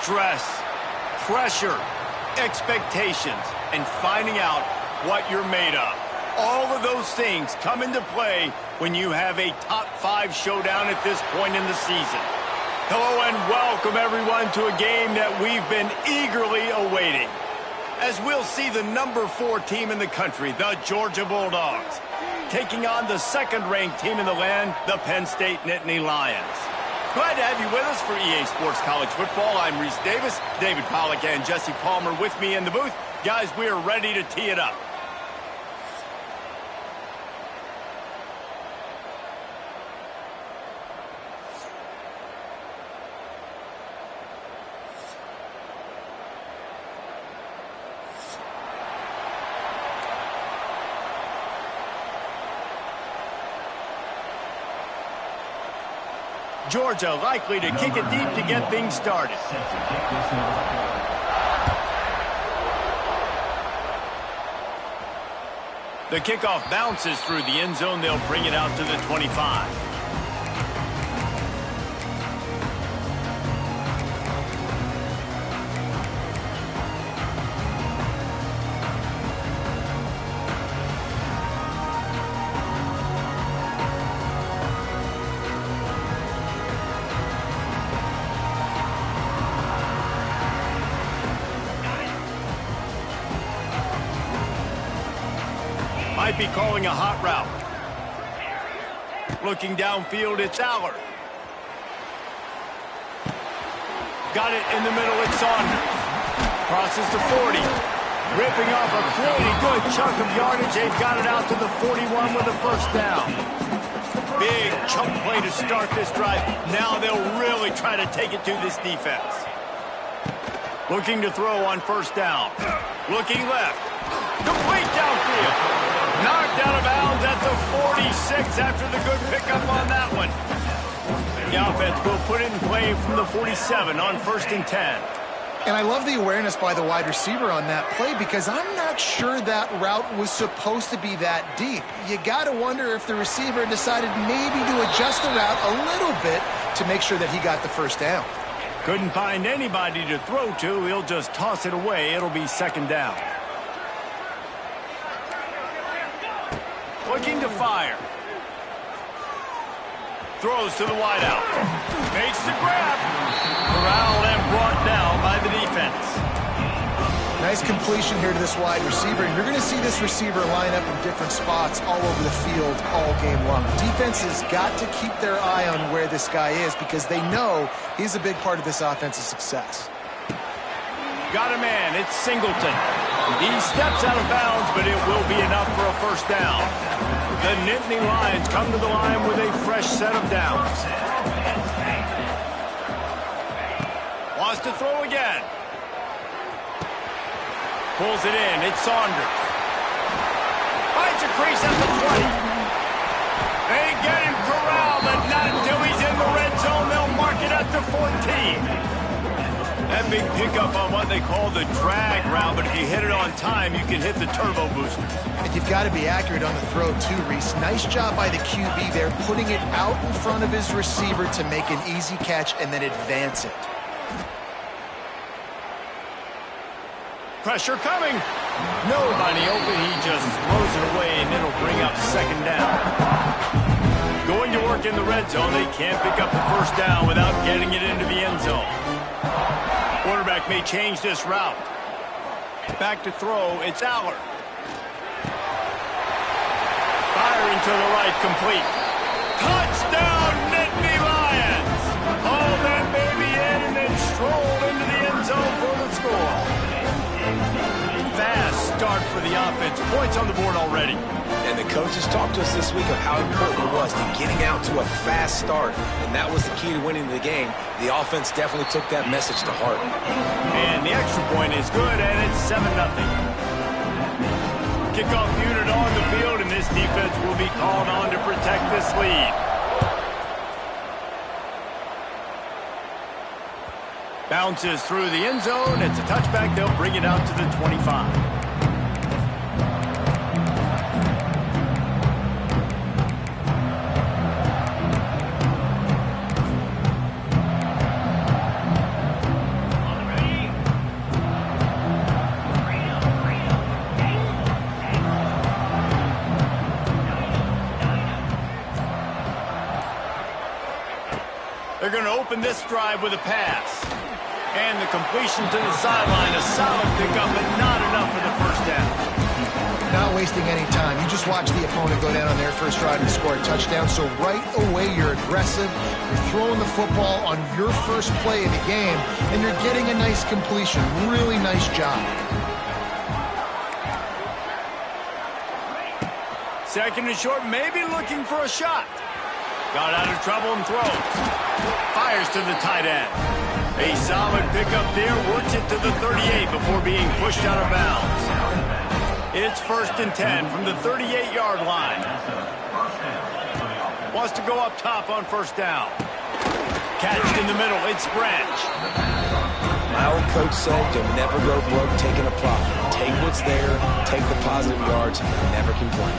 Stress, pressure, expectations, and finding out what you're made of. All of those things come into play when you have a top-5 showdown at this point in the season. Hello and welcome, everyone, to a game that we've been eagerly awaiting, as we'll see the number 4 team in the country, the Georgia Bulldogs, taking on the second-ranked team in the land, the Penn State Nittany Lions. Glad to have you with us for EA Sports College Football. I'm Reese Davis, David Pollack and Jesse Palmer with me in the booth. Guys, we are ready to tee it up. Georgia likely to kick it deep to get things started. The kickoff bounces through the end zone. They'll bring it out to the 25. might be calling a hot route. Looking downfield, it's Aller. Got it in the middle, it's Saunders. Crosses the 40. Ripping off a pretty good chunk of yardage. They've got it out to the 41 with a first down. Big chunk play to start this drive. Now they'll really try to take it to this defense. Looking to throw on first down. Looking left. Complete downfield. Knocked out of bounds at the 46 after the good pickup on that one. The offense will put it in play from the 47 on 1st and 10. And I love the awareness by the wide receiver on that play because I'm not sure that route was supposed to be that deep. You got to wonder if the receiver decided maybe to adjust the route a little bit to make sure that he got the first down. Couldn't find anybody to throw to. He'll just toss it away. It'll be 2nd down. Looking to fire. Throws to the wideout. Makes the grab. Corralled and brought down by the defense. Nice completion here to this wide receiver. And you're going to see this receiver line up in different spots all over the field all game long. Defense has got to keep their eye on where this guy is because they know he's a big part of this offense's success. Got a man. It's Singleton. He steps out of bounds, but it will be enough for a first down. The Nittany Lions come to the line with a fresh set of downs. Wants to throw again. Pulls it in. It's Saunders. Finds a crease at the 20. They get him corralled, but not until he's in the red zone. They'll mark it at the 14. That big pickup on what they call the drag route, but if you hit it on time, you can hit the turbo booster. And you've got to be accurate on the throw too, Reese. Nice job by the QB there, putting it out in front of his receiver to make an easy catch and then advance it. Pressure coming. Nobody open. He just throws it away, and it'll bring up 2nd down. Going to work in the red zone. They can't pick up the first down without getting it into the end zone. Quarterback may change this route. Back to throw. It's Aller. Firing to the right, complete. Touchdown, Nittany Lions! Haul that baby in and then stroll into the end zone for the score. Fast start for the offense. Points on the board already. And the coaches talked to us this week of how important it was to getting out to a fast start. And that was the key to winning the game. The offense definitely took that message to heart. And the extra point is good, and it's 7-0. Kickoff unit on the field, and this defense will be called on to protect this lead. Bounces through the end zone. It's a touchback. They'll bring it out to the 25. They're going to open this drive with a pass. And the completion to the sideline, a solid pickup, but not enough for the first down. Not wasting any time. You just watch the opponent go down on their first drive and score a touchdown. So right away, you're aggressive. You're throwing the football on your first play of the game, and you're getting a nice completion. Really nice job. 2nd and short, maybe looking for a shot. Got out of trouble and throws. Fires to the tight end. A solid pickup there, works it to the 38 before being pushed out of bounds. It's 1st and 10 from the 38-yard line. Wants to go up top on first down. Catched in the middle, it's Branch. My old coach said you'll never go broke taking a profit. Take what's there, take the positive yards, and never complain.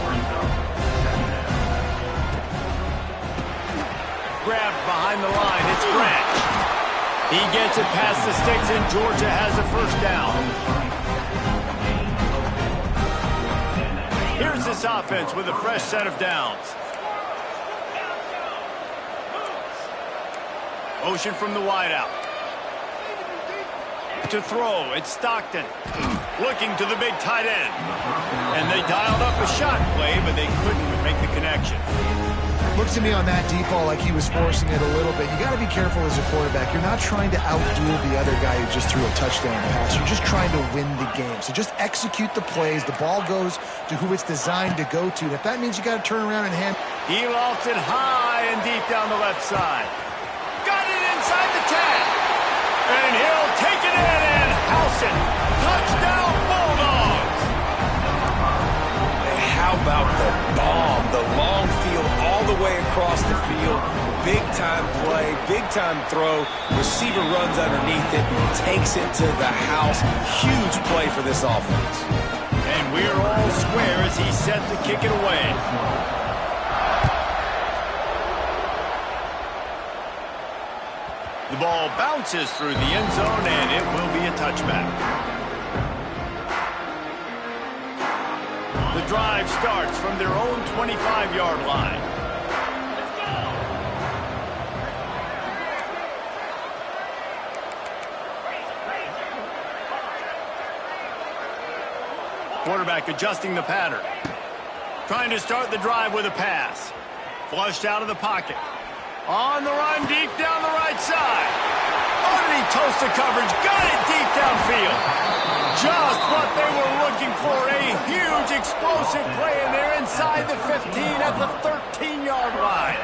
Grabbed behind the line, it's Branch. He gets it past the sticks, and Georgia has a first down. Here's this offense with a fresh set of downs. Motion from the wideout. To throw, it's Stockton. looking to the big tight end. And they dialed up a shot play, but they couldn't make the connection. Looked to me on that deep ball like he was forcing it a little bit. You got to be careful as a quarterback. You're not trying to outduel the other guy who just threw a touchdown pass. You're just trying to win the game. So just execute the plays. The ball goes to who it's designed to go to. If that means you got to turn around and hand. He lofts it high and deep down the left side. Got it inside the 10. And he'll take it in and house it. Touchdown, Bulldogs. How about the bomb? The long field all the way across the field. Big-time play, big-time throw. Receiver runs underneath it, takes it to the house. Huge play for this offense. And we're all square as he's set to kick it away. The ball bounces through the end zone, and it will be a touchback. The drive starts from their own 25-yard line. Quarterback adjusting the pattern. Trying to start the drive with a pass. Flushed out of the pocket. On the run, deep down the right side. Underneath toasted coverage, got it deep downfield. Just what they were looking for, a huge explosive play, and they're inside the 15 at the 13-yard line.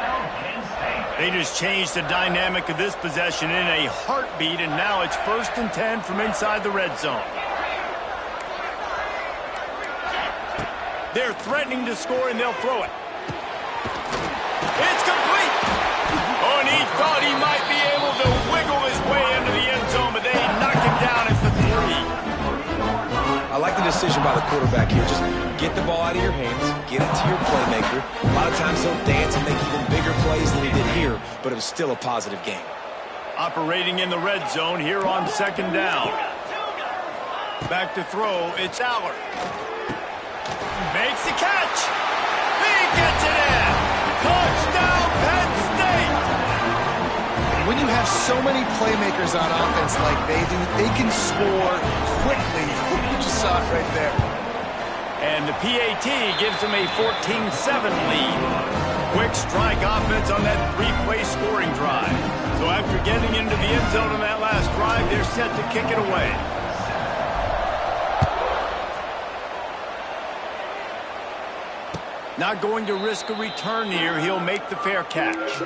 They just changed the dynamic of this possession in a heartbeat, and now it's 1st and 10 from inside the red zone. They're threatening to score, and they'll throw it. It's complete. Oh, and he thought he might be able to wiggle his way into the end zone, but they knocked him down at the 3. I like the decision by the quarterback here. Just get the ball out of your hands, get it to your playmaker. A lot of times he'll dance and make even bigger plays than he did here, but it was still a positive game. Operating in the red zone here on 2nd down. Back to throw, it's Aller. Makes the catch. He gets it in. Touchdown, Penn State. When you have so many playmakers on offense like they do, they can score quickly. You just saw it right there. And the PAT gives them a 14-7 lead. Quick strike offense on that 3-play scoring drive. So after getting into the end zone on that last drive, they're set to kick it away. Not going to risk a return here. He'll make the fair catch.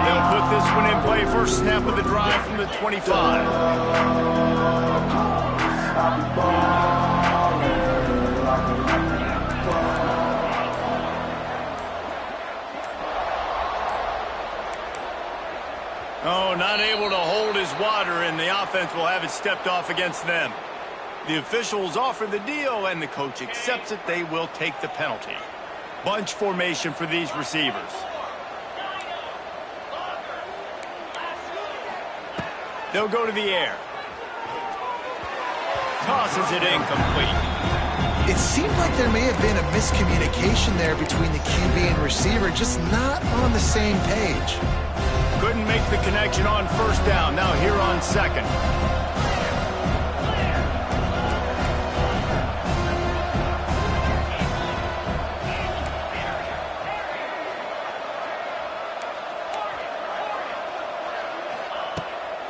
They'll put this one in play. First snap of the drive from the 25. Oh, not able to hold his water, and the offense will have it stepped off against them. The officials offer the deal, and the coach accepts it. They will take the penalty. Bunch formation for these receivers. They'll go to the air. Tosses it incomplete. It seemed like there may have been a miscommunication there between the QB and receiver, just not on the same page. Couldn't make the connection on 1st down. Now here on 2nd.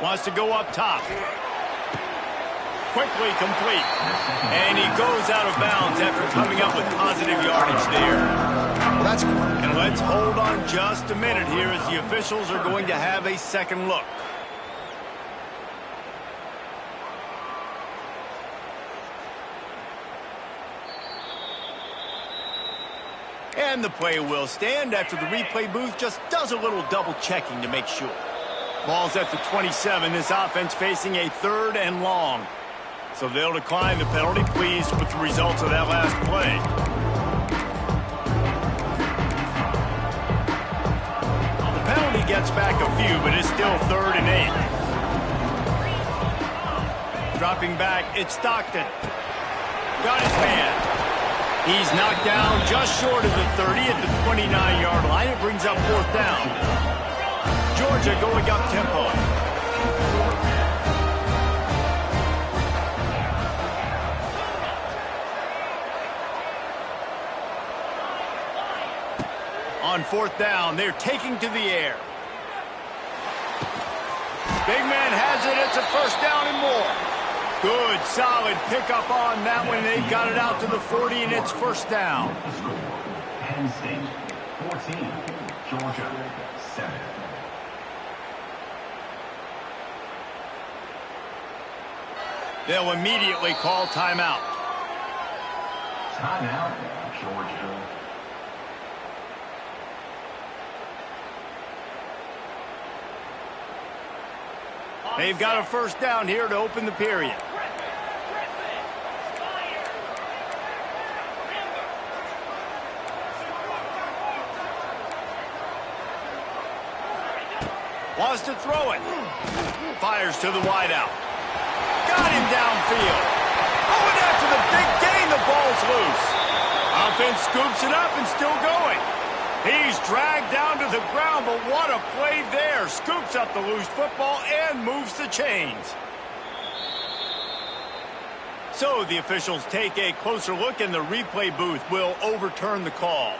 Wants to go up top. Quickly complete. And he goes out of bounds after coming up with positive yardage there. Well, that's cool. And let's hold on just a minute here as the officials are going to have a second look. And the play will stand after the replay booth just does a little double checking to make sure. Ball's at the 27. This offense facing a 3rd and long. So they'll decline the penalty, pleased with the results of that last play. The penalty gets back a few, but it's still 3rd and 8. Dropping back, it's Stockton. Got his man. He's knocked down just short of the 30 at the 29-yard line. It brings up 4th down. Georgia going up tempo. On 4th down, they're taking to the air. Big man has it. It's a 1st down and more. Good, solid pickup on that one. They've got it out to the 40, and it's 1st down. Penn State 14, Georgia 7. They'll immediately call timeout. Timeout, Georgia. They've got a 1st down here to open the period. Wants to throw it. Fires to the wideout. Got him downfield. Oh, and after the big gain, the ball's loose. Offense scoops it up and still going. He's dragged down to the ground, but what a play there. Scoops up the loose football and moves the chains. So the officials take a closer look, and the replay booth will overturn the call.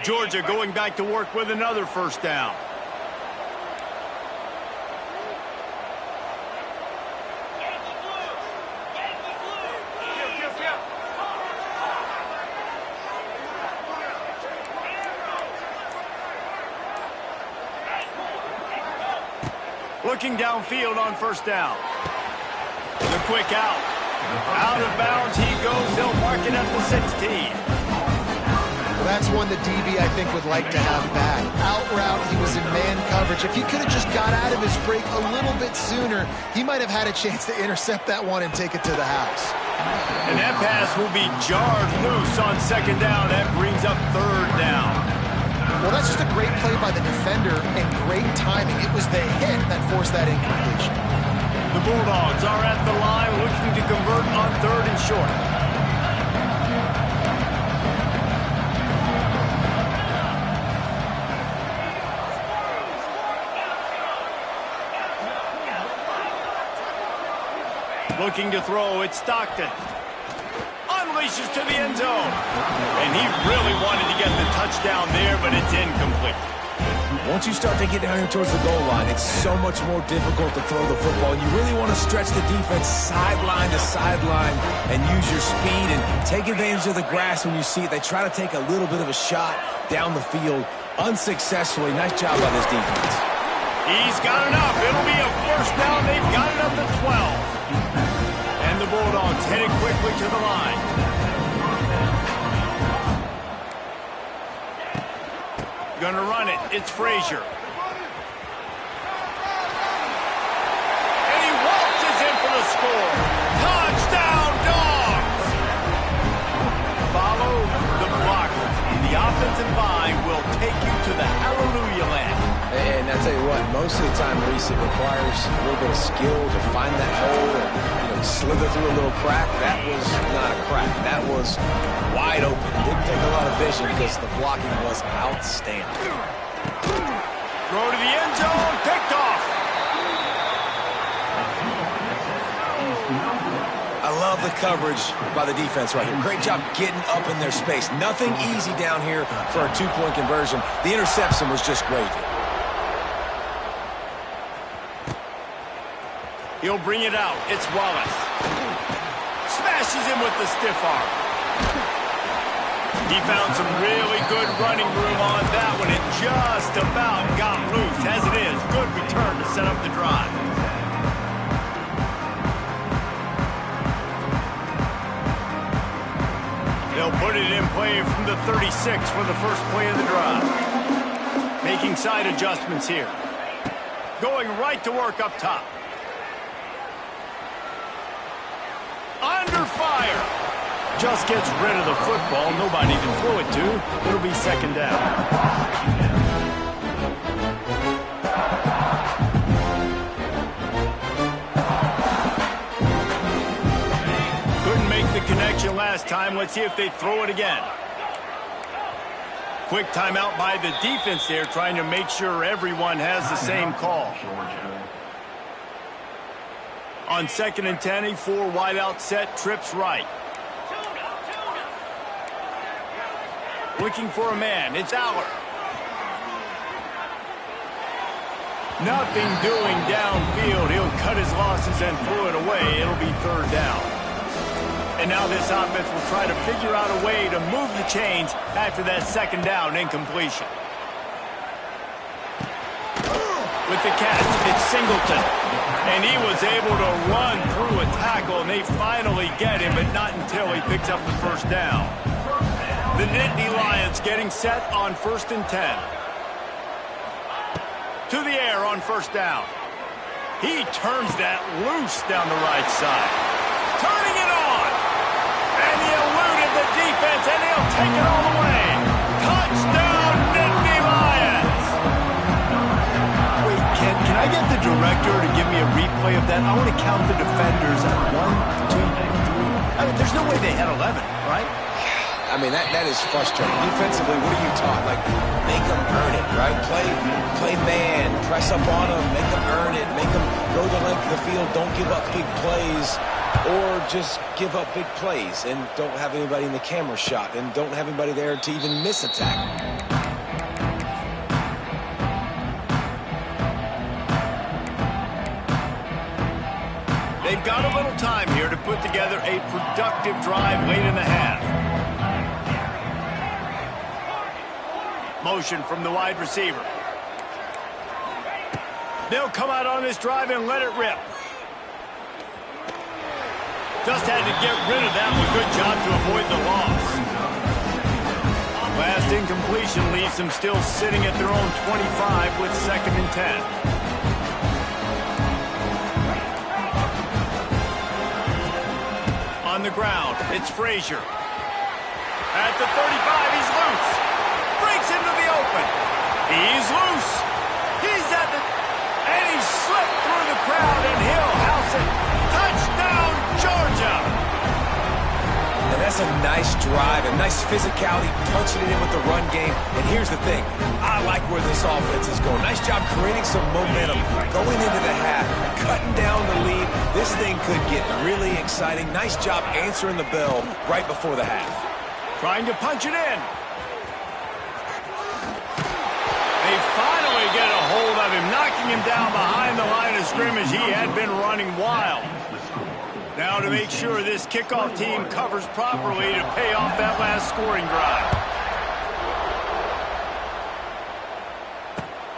Georgia going back to work with another 1st down. Looking downfield on 1st down. The quick out. Out of bounds he goes. They'll mark it at the 16. Well, that's one the DB, I think, would like to have back. Out route, he was in man coverage. If he could have just got out of his break a little bit sooner, he might have had a chance to intercept that one and take it to the house. And that pass will be jarred loose on 2nd down. That brings up 3rd down. Well, that's just a great play by the defender and great timing. It was the hit that forced that incompletion. The Bulldogs are at the line looking to convert on 3rd and short. Looking to throw, it's Stockton. Unleashes to the end zone. And he really wanted to get the touchdown there, but it's incomplete. Once you start to get down here towards the goal line, it's so much more difficult to throw the football. You really want to stretch the defense sideline to sideline and use your speed and take advantage of the grass when you see it. They try to take a little bit of a shot down the field unsuccessfully. Nice job by this defense. He's got enough. It'll be a 1st down. They've got it up to 12. And the Bulldogs headed quickly to the line. Gonna run it. It's Frazier. And he waltzes in for the score. Touchdown, Dogs! Follow the blockers. The offensive line will take you to the hallelujah land. And I tell you what, most of the time, Reese, it requires a little bit of skill to find that hole and slither through a little crack. That was not a crack. That was wide open. Didn't take a lot of vision because the blocking was outstanding. Throw to the end zone, picked off. I love the coverage by the defense right here. Great job getting up in their space. Nothing easy down here for a 2-point conversion. The interception was just great. He'll bring it out. It's Wallace. Smashes him with the stiff arm. He found some really good running room on that one and just about got loose. As it is, good return to set up the drive. They'll put it in play from the 36 for the first play of the drive. Making side adjustments here. Going right to work up top. Under fire. Just gets rid of the football. Nobody to throw it to. It'll be 2nd down. Couldn't make the connection last time. Let's see if they throw it again. Quick timeout by the defense there, trying to make sure everyone has the same call. On 2nd and 10, a 4 wide out set, trips right. Looking for a man, it's Aller. Nothing doing downfield. He'll cut his losses and throw it away. It'll be 3rd down. And now this offense will try to figure out a way to move the chains after that 2nd down incompletion. With the catch, it's Singleton. And he was able to run through a tackle, and they finally get him, but not until he picks up the 1st down. The Nittany Lions getting set on 1st and 10. To the air on 1st down. He turns that loose down the right side. Turning it on. And he eluded the defense, and he'll take it all the way. Touchdown, Nittany Lions. Wait, can I get the director to give me a replay of that? I want to count the defenders at 1, 2, 3. I mean, there's no way they had 11, right? I mean, that is frustrating. Defensively, what are you taught? Like, make them earn it, right? Play man, press up on them, make them earn it, make them go the length of the field, don't give up big plays, or just give up big plays and don't have anybody in the camera shot and don't have anybody there to even miss a tackle. They've got a little time here to put together a productive drive late in the half. Motion from the wide receiver. They'll come out on this drive and let it rip. Just had to get rid of that one. Good job to avoid the loss. Last incompletion leaves them still sitting at their own 25 with 2nd and 10. On the ground, it's Frazier. At the 35, he's loose. Breaks into the open. He's loose. He's at the... And he slipped through the crowd, and he'll house it. Touchdown, Georgia! And that's a nice drive, a nice physicality, punching it in with the run game. And here's the thing. I like where this offense is going. Nice job creating some momentum, going into the half, cutting down the lead. This thing could get really exciting. Nice job answering the bell right before the half. Trying to punch it in. They finally get a hold of him, knocking him down behind the line of scrimmage. He had been running wild. Now to make sure this kickoff team covers properly to pay off that last scoring drive.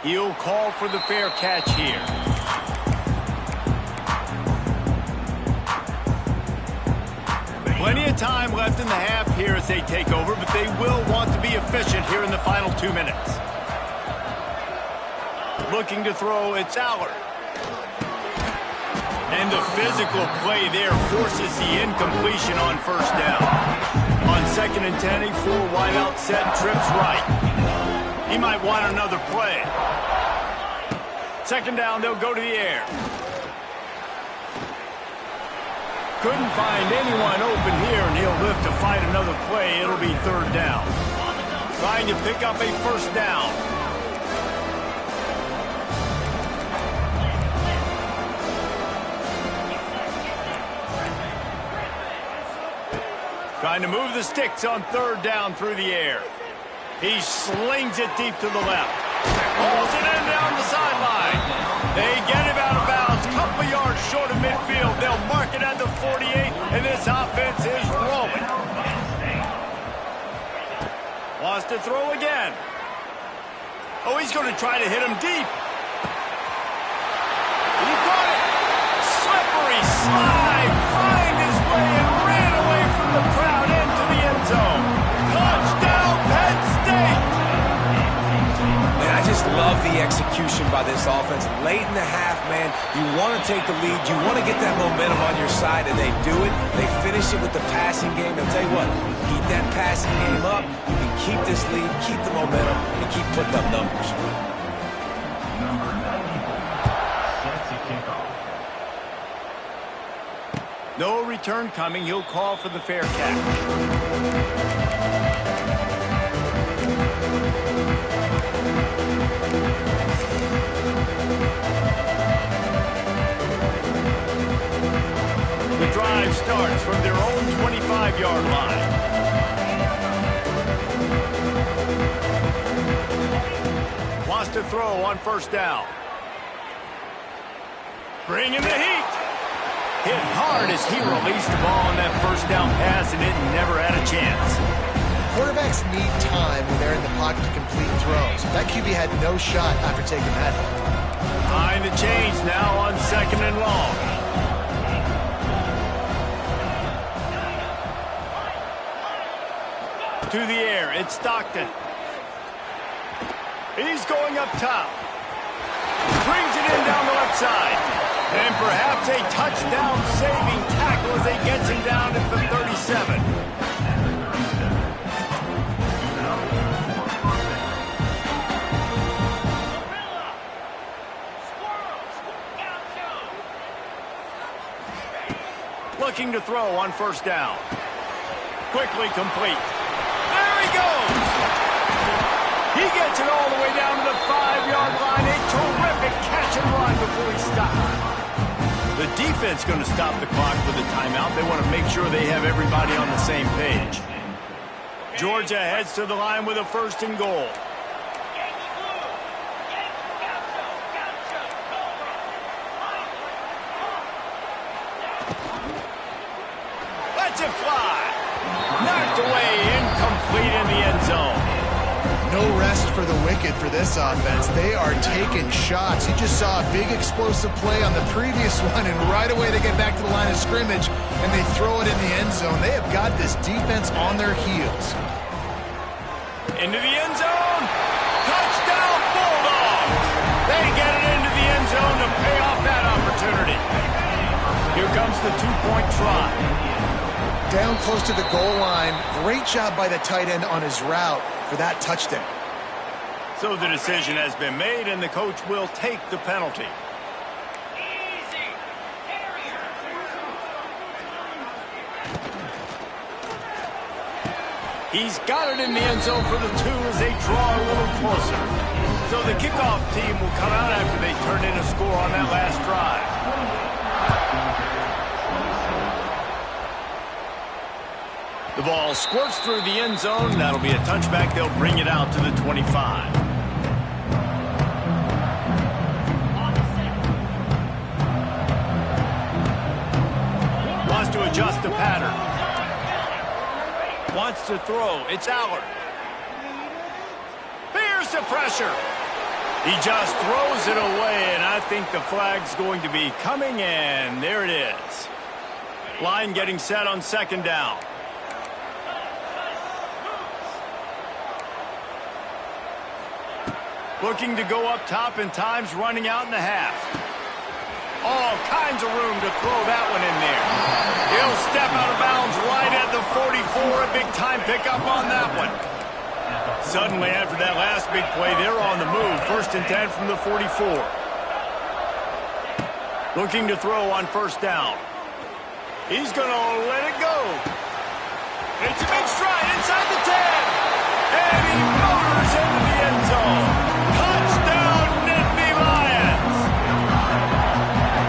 He'll call for the fair catch here. Plenty of time left in the half here as they take over, but they will want to be efficient here in the final 2 minutes. Looking to throw, it's Aller. And the physical play there forces the incompletion on 1st down. On 2nd and 10, a 4 wide out set, trips right. He might want another play. 2nd down, they'll go to the air. Couldn't find anyone open here, and he'll lift to find another play. It'll be 3rd down. Trying to pick up a 1st down. Trying to move the sticks on 3rd down through the air. He slings it deep to the left. Pulls it in down the sideline. They get him out of bounds. Couple yards short of midfield. They'll mark it at the 48, and this offense is rolling. Wants to throw again. Oh, he's going to try to hit him deep. He got it. Slippery slide. Find his way and ran away from the crowd into the end zone. Touchdown, Penn State. Man, I just love the execution by this offense. Late in the half, man, you want to take the lead. You want to get that momentum on your side, and they do it. They finish it with the passing game. I'll tell you what, keep that passing game up. You can keep this lead, keep the momentum, and keep putting up numbers. Number 90, set to kick off. No return coming. He'll call for the fair catch. The drive starts from their own 25-yard line. Wants to throw on first down. Bringing the heat. Hit hard as he released the ball on that first down pass, and it never had a chance. Quarterbacks need time when they're in the pocket to complete throws. That QB had no shot after taking that hit. Behind the chains now on 2nd and long. To the air, it's Stockton. He's going up top. Brings it in down the left side. And perhaps a touchdown-saving tackle as he gets him down at the 37. Looking to throw on first down. Quickly complete. There he goes! He gets it all the way down to the 5-yard line. A terrific catch and run before he stops. The defense going to stop the clock with a timeout. They want to make sure they have everybody on the same page. Georgia heads to the line with a 1st and goal. Lets it fly. Knocked away, incomplete in the end zone. No rest for the wicked for this offense. They are taking shots. You just saw a big explosive play on the previous one, and right away they get back to the line of scrimmage, and they throw it in the end zone. They have got this defense on their heels. Into the end zone. Touchdown, Bulldogs. They get it into the end zone to pay off that opportunity. Here comes the 2-point try. Down close to the goal line. Great job by the tight end on his route for that touchdown. So the decision has been made, and the coach will take the penalty. He's got it in the end zone for the 2 as they draw a little closer. So the kickoff team will come out after they turn in a score on that last drive. The ball squirts through the end zone. That'll be a touchback. They'll bring it out to the 25. Wants to adjust the pattern. Wants to throw. It's Allard. Here's the pressure. He just throws it away, and I think the flag's going to be coming, and there it is. Line getting set on 2nd down. Looking to go up top, and time's running out in the half. All kinds of room to throw that one in there. He'll step out of bounds right at the 44. A big-time pickup on that one. Suddenly, after that last big play, they're on the move. 1st and 10 from the 44. Looking to throw on first down. He's going to let it go. It's a big stride inside the 10. And he motors into the end zone. Touchdown, Nittany Lions.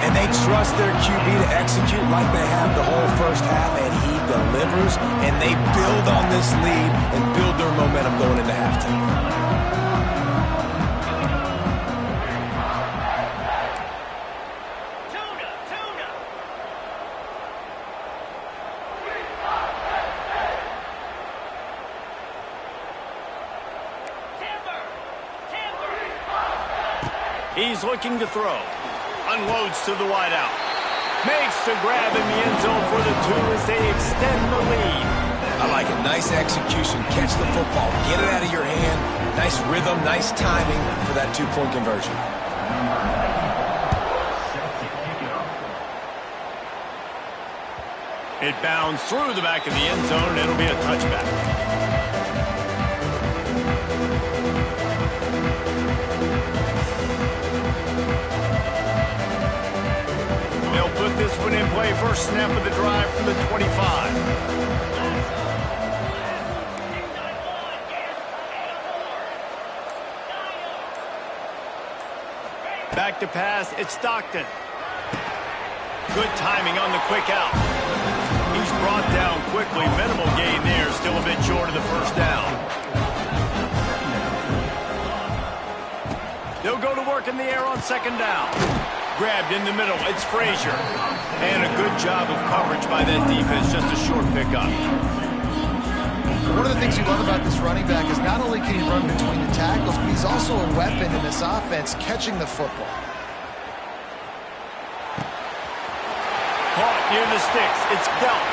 And they trust their QB to execute like they have the whole first half, and he delivers, and they build on this lead and build their momentum going into halftime. He's looking to throw. Unloads to the wideout. Makes the grab in the end zone for the 2 as they extend the lead. I like it. Nice execution. Catch the football. Get it out of your hand. Nice rhythm, nice timing for that 2-point conversion. It bounds through the back of the end zone, and it'll be a touchback. They'll put this Adjustment in play, first snap of the drive from the 25. Back to pass, it's Stockton. Good timing on the quick out. He's brought down quickly. Minimal gain there, still a bit short of the first down. They'll go to work in the air on second down. Grabbed in the middle, it's Frazier. And a good job of coverage by that defense, just a short pickup. One of the things you love about this running back is not only can he run between the tackles, but he's also a weapon in this offense catching the football. Caught near the sticks, it's Belt.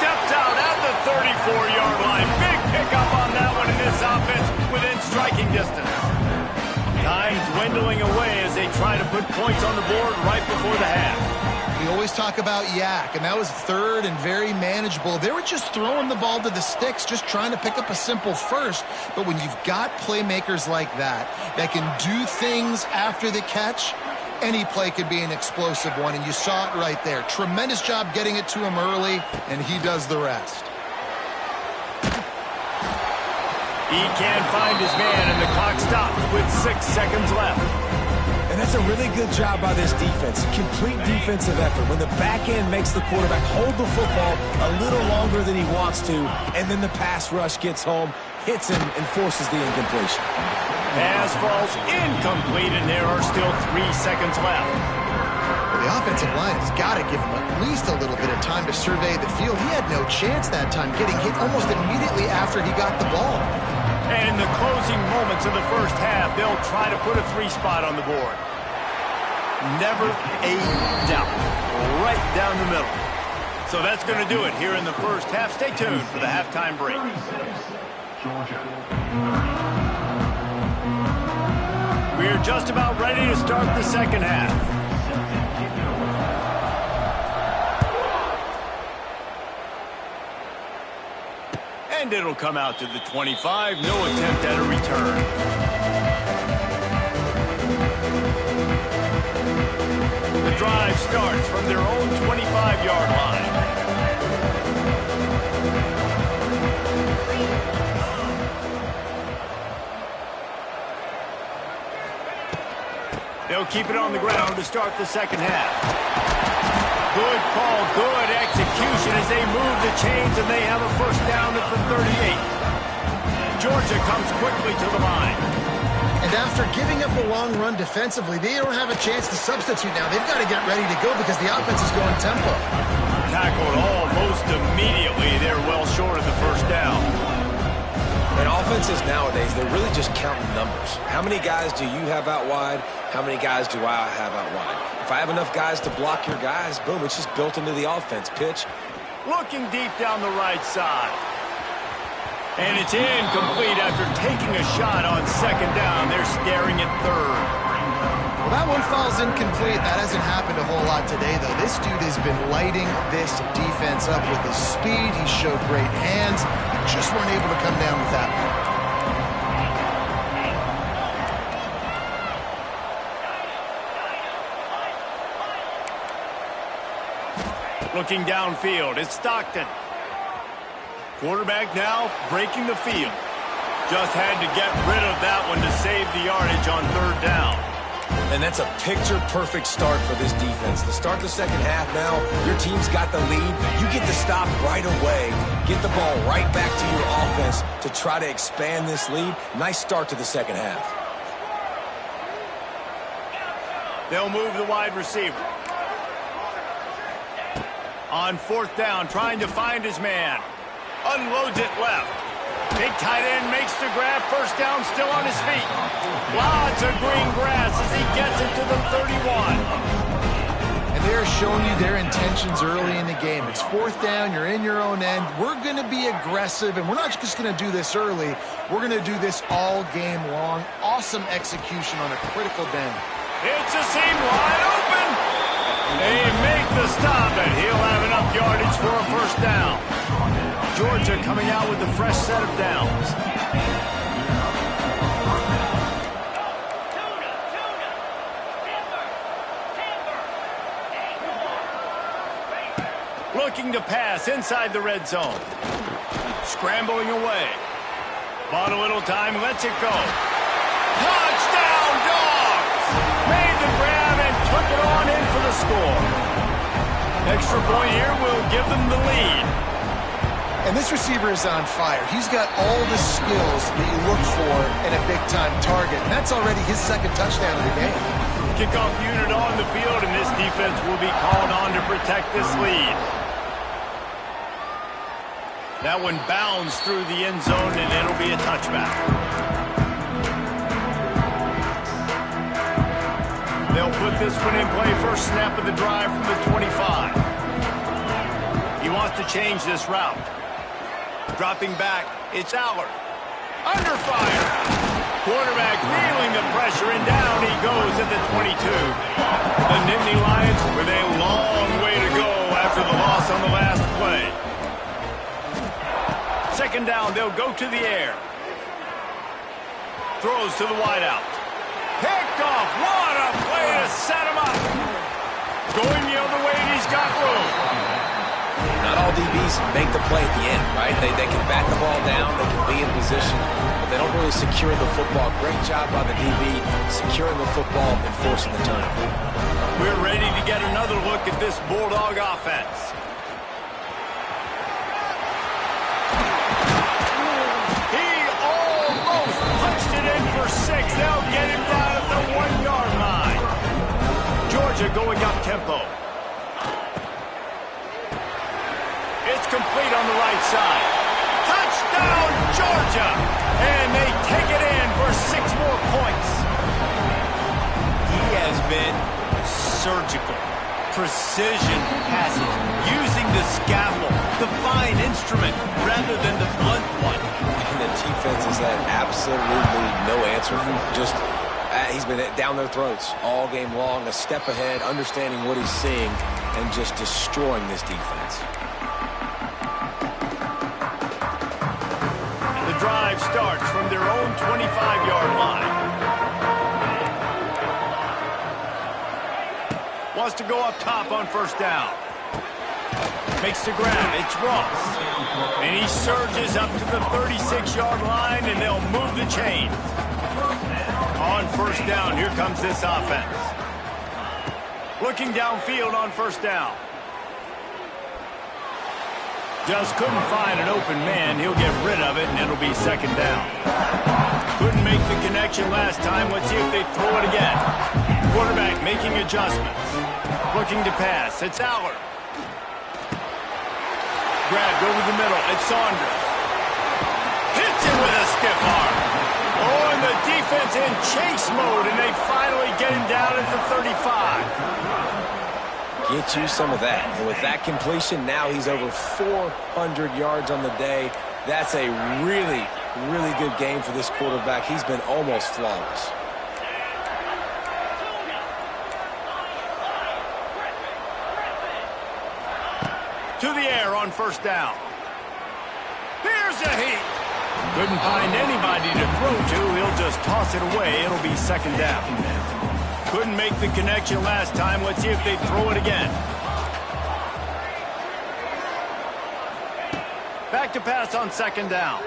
Steps out at the 34-yard line. Big pickup on that one in this offense within striking distance. Time dwindling away as they try to put points on the board right before the half. We always talk about Yak, and that was third and very manageable. They were just throwing the ball to the sticks, just trying to pick up a simple first. But when you've got playmakers like that can do things after the catch, any play could be an explosive one, and you saw it right there. Tremendous job getting it to him early, and he does the rest. He can't find his man, and the clock stops with 6 seconds left. And that's a really good job by this defense. Complete defensive effort. When the back end makes the quarterback hold the football a little longer than he wants to, and then the pass rush gets home, hits him, and forces the incompletion. Pass falls incomplete, and there are still 3 seconds left. Well, the offensive line has got to give him at least a little bit of time to survey the field. He had no chance that time, getting hit almost immediately after he got the ball. And in the closing moments of the first half, they'll try to put a 3-spot on the board. Never a doubt. Right down the middle. So that's going to do it here in the first half. Stay tuned for the halftime break. Georgia. We're just about ready to start the second half. And it'll come out to the 25. No attempt at a return. The drive starts from their own 25-yard line. They'll keep it on the ground to start the second half. Good call, good execution as they move the chains, and they have a first down at the 38. Georgia comes quickly to the line. And after giving up a long run defensively, they don't have a chance to substitute now. They've got to get ready to go because the offense is going tempo. Tackled almost immediately. They're well short of the first down. And offenses nowadays, they're really just counting numbers. How many guys do you have out wide? How many guys do I have out wide? If I have enough guys to block your guys, boom, it's just built into the offense. Pitch. Looking deep down the right side. And it's incomplete after taking a shot on second down. They're staring at third. Well, that one falls incomplete. That hasn't happened a whole lot today, though. This dude has been lighting this defense up with his speed. He showed great hands. Just weren't able to come down with that one. Looking downfield, it's Stockton. Quarterback now breaking the field. Just had to get rid of that one to save the yardage on third down. And that's a picture-perfect start for this defense. To start the second half now, your team's got the lead. You get to stop right away, get the ball right back to your offense to try to expand this lead. Nice start to the second half. They'll move the wide receiver. On fourth down, trying to find his man. Unloads it left. Big tight end makes the grab. First down, still on his feet. Lots of green grass as he gets it to the 31. And they're showing you their intentions early in the game. It's fourth down. You're in your own end. We're going to be aggressive, and we're not just going to do this early. We're going to do this all game long. Awesome execution on a critical down. It's a seam wide open. They make the stop, and he'll have enough yardage for a first down. Georgia coming out with a fresh set of downs. looking to pass inside the red zone. Scrambling away. Bought a little time, lets it go. Touchdown, Dogs! Made the grab and took it on in for the score. Extra point here will give them the lead. And this receiver is on fire. He's got all the skills that you look for in a big-time target. And that's already his second touchdown of the game. Kickoff unit on the field, and this defense will be called on to protect this lead. That one bounds through the end zone, and it'll be a touchback. They'll put this one in play. First snap of the drive from the 25. He wants to change this route. Dropping back, it's Aller. Under fire. Quarterback feeling the pressure, and down he goes at the 22. The Nittany Lions with a long way to go after the loss on the last play. Second down, they'll go to the air. Throws to the wideout. Picked off. What a play to set him up. Going the other way, and he's got room. Not all DBs make the play at the end, right? They can bat the ball down, they can be in position, but they don't really secure the football. Great job by the DB securing the football and forcing the turnover. We're ready to get another look at this Bulldog offense. He almost punched it in for 6. They'll get him down at the 1-yard line. Georgia going up tempo. It's complete on the right side. Touchdown, Georgia! And they take it in for 6 more points. He has been surgical. Precision passes, using the scalpel, the fine instrument, rather than the blunt one. And the defense has had absolutely no answer for him. Just, he's been down their throats all game long, a step ahead, understanding what he's seeing, and just destroying this defense. Drive starts from their own 25-yard line. Wants to go up top on first down. Makes the grab. It's Ross. And he surges up to the 36-yard line, and they'll move the chain. On first down, here comes this offense. Looking downfield on first down. Just couldn't find an open man. He'll get rid of it, and it'll be second down. Couldn't make the connection last time. Let's see if they throw it again. Quarterback making adjustments. Looking to pass. It's Aller. Grabbed over the middle. It's Saunders. Hits him with a stiff arm. Oh, and the defense in chase mode, and they finally get him down at the 35. Get you some of that. And with that completion, now he's over 400 yards on the day. That's a really, really good game for this quarterback. He's been almost flawless. To the air on first down. Here's a heat. Couldn't find anybody to throw to. He'll just toss it away. It'll be second down. Couldn't make the connection last time. Let's see if they throw it again. Back to pass on second down.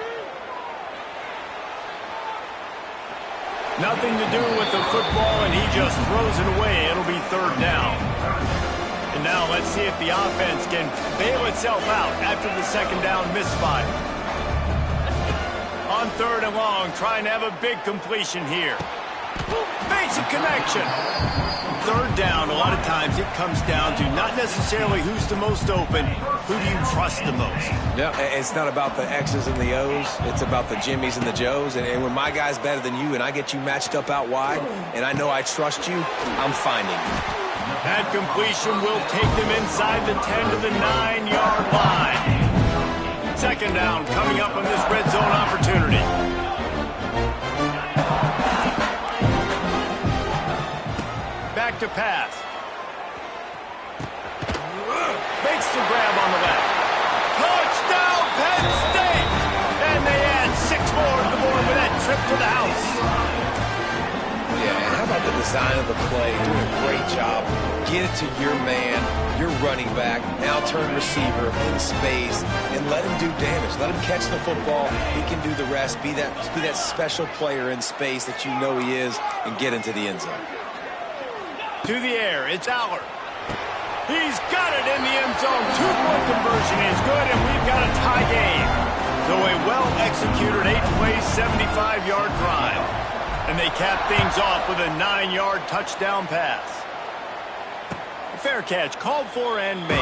Nothing to do with the football, and he just throws it away. It'll be third down. And now let's see if the offense can bail itself out after the second down misfire. On third and long, trying to have a big completion here. Basic connection. Third down, a lot of times it comes down to not necessarily who's the most open, who do you trust the most? Yeah, it's not about the X's and the O's. It's about the Jimmys and the Joes. And when my guy's better than you and I get you matched up out wide and I know I trust you, I'm finding you. That completion will take them inside the 10 to the 9-yard line. Second down coming up on this red zone opportunity. Back to pass. Makes the grab on the left. Touchdown, Penn State! And they add 6 more to the board with that trip to the house. Yeah, and how about the design of the play, doing a great job. Get it to your man, your running back, now turn receiver in space, and let him do damage. Let him catch the football. He can do the rest. Be that special player in space that you know he is, and get into the end zone. To the air, it's Aller. He's got it in the end zone. 2-point conversion is good, and we've got a tie game. So a well-executed 8-play, 75-yard drive. And they cap things off with a 9-yard touchdown pass. A fair catch called for and made.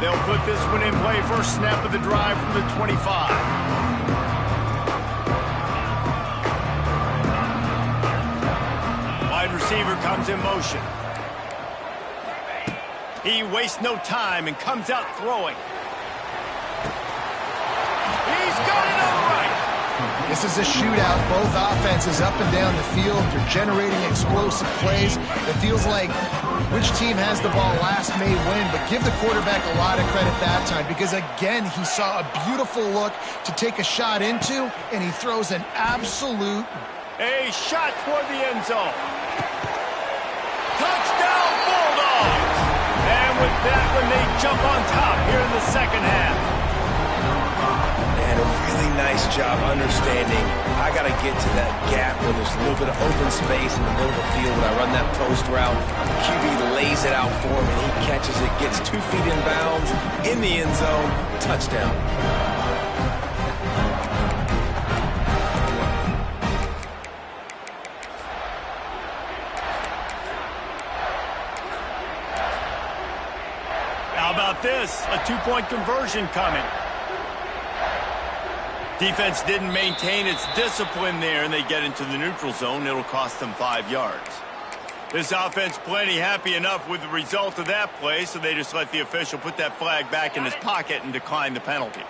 They'll put this one in play. First snap of the drive from the 25. Wide receiver comes in motion. He wastes no time and comes out throwing. He's got it all right. This is a shootout. Both offenses up and down the field. They're generating explosive plays. It feels like which team has the ball last may win, but give the quarterback a lot of credit that time because, again, he saw a beautiful look to take a shot into, and he throws an absolute... A shot toward the end zone. Touchdown, Bulldogs! And with that one, they jump on top here in the second half. And a really nice job understanding I got to get to that gap where there's a little bit of open space in the middle of the field when I run that post route. QB lays it out for him, and he catches it, gets 2 feet in bounds, in the end zone, touchdown. How about this? A 2-point conversion coming. Defense didn't maintain its discipline there, and they get into the neutral zone. It'll cost them 5 yards. This offense plenty happy enough with the result of that play, so they just let the official put that flag back in his pocket and decline the penalty.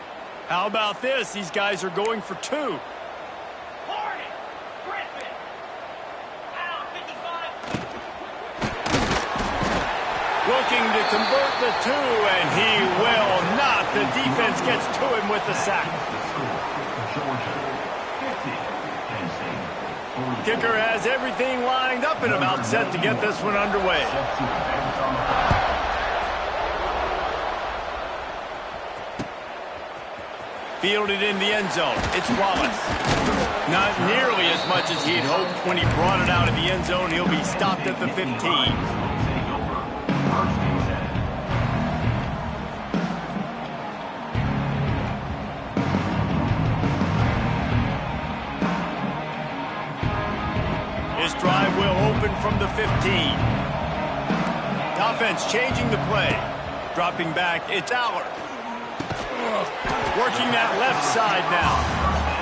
How about this? These guys are going for 2. Looking to convert the 2, and he will not. The defense gets to him with the sack. Kicker has everything lined up and about set to get this one underway. Fielded in the end zone. It's Wallace. Not nearly as much as he'd hoped when he brought it out of the end zone. He'll be stopped at the 15. This drive will open from the 15. Offense changing the play. Dropping back, it's Aller. Working that left side now.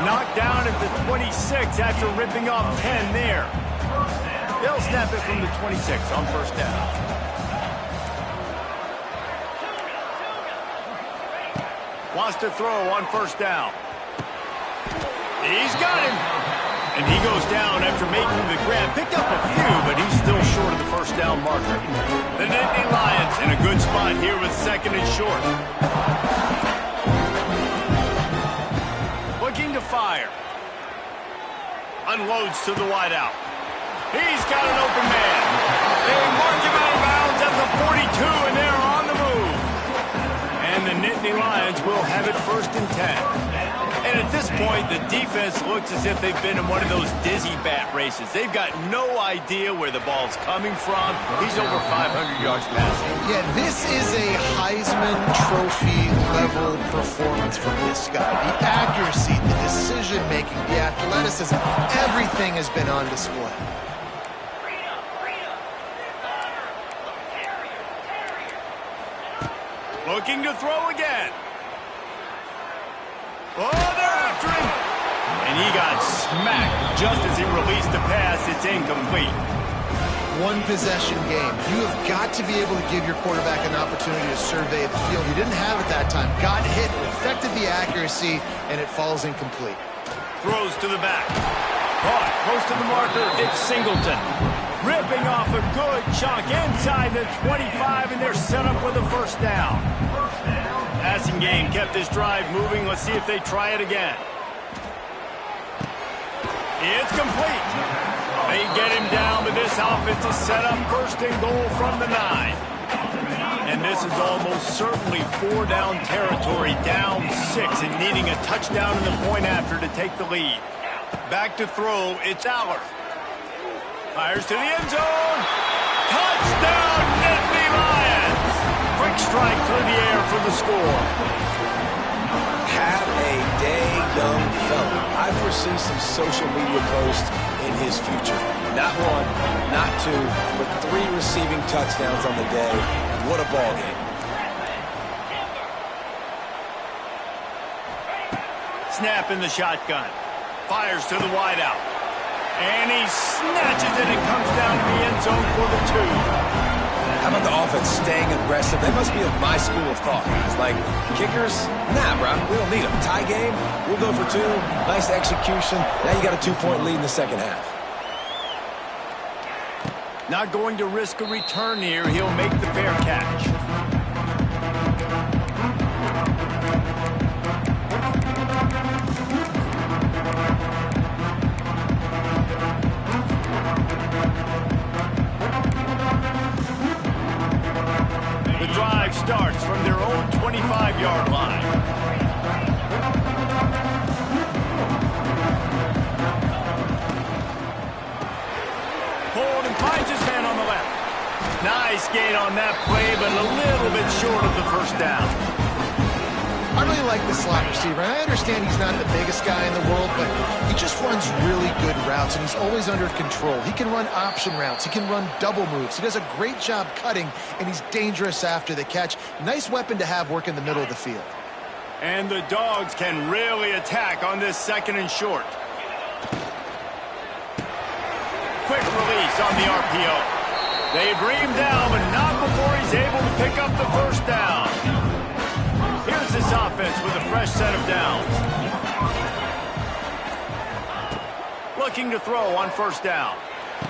Knocked down at the 26 after ripping off 10 there. They'll snap it from the 26 on first down. Wants to throw on first down. He's got him. And he goes down after making the grab. Picked up a few, but he's still short of the first down marker. The Nittany Lions in a good spot here with second and short. Looking to fire. Unloads to the wideout. He's got an open man. They mark him out of bounds at the 42, and they're on the move. And the Nittany Lions will have it first and 10. And at this point, the defense looks as if they've been in one of those dizzy bat races. They've got no idea where the ball's coming from. He's over 500 yards passing. Yeah, this is a Heisman Trophy level performance from this guy. The accuracy, the decision-making, the athleticism, everything has been on display. Looking to throw again. Oh, they're after him. And he got smacked just as he released the pass. It's incomplete. One possession game. You have got to be able to give your quarterback an opportunity to survey the field. He didn't have it that time. Got hit, affected the accuracy, and it falls incomplete. Throws to the back. Caught close to the marker. It's Singleton. Ripping off a good chunk inside the 25, and they're set up with a first down. Passing game kept this drive moving. Let's see if they try it again. It's complete. They get him down, but this offense is set up first and goal from the 9. And this is almost certainly 4-down territory, down 6, and needing a touchdown in the point after to take the lead. Back to throw, it's Aller. Fires to the end zone. Touchdown, Nittany Lions! Quick strike through the air for the score. Have a day, young fella. I foresee some social media posts in his future. Not 1, not 2, but 3 receiving touchdowns on the day. What a ball game. Snap in the shotgun. Fires to the wideout. And he snatches it and comes down to the end zone for the 2. How about the offense staying aggressive? They must be of my school of thought. It's like, kickers? Nah, bro, we don't need them. Tie game? We'll go for 2. Nice execution. Now you got a 2-point lead in the second half. Not going to risk a return here. He'll make the fair catch. The drive starts from their own 25-yard line. Hold and finds his man on the left. Nice gain on that play, but a little bit short of the first down. I really like the slot receiver. I understand he's not the biggest guy in the world, but he just runs really good routes, and he's always under control. He can run option routes. He can run double moves. He does a great job cutting, and he's dangerous after the catch. Nice weapon to have work in the middle of the field. And the Dogs can really attack on this 2nd and short. Quick release on the RPO. They bring him down, but not before he's able to pick up the first down. Here's this offense with a fresh set of downs. Looking to throw on first down.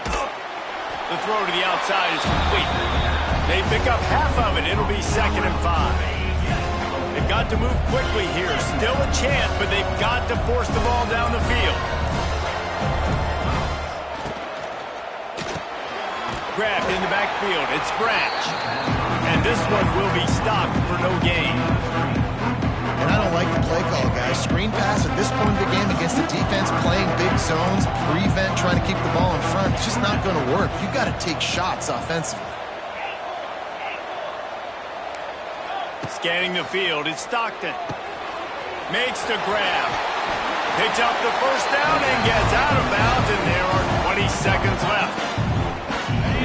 The throw to the outside is complete. They pick up half of it. It'll be 2nd and 5. They've got to move quickly here. Still a chance, but they've got to force the ball down the field. Grabbed in the backfield. It's Branch. And this one will be stopped for no gain. And I don't like the play call, guys. Screen pass at this point in the game against a defense playing big zones, prevent, trying to keep the ball in front. It's just not going to work. You've got to take shots offensively. Scanning the field, it's Stockton. Makes the grab. Picks up the first down and gets out of bounds, and there are 20 seconds left.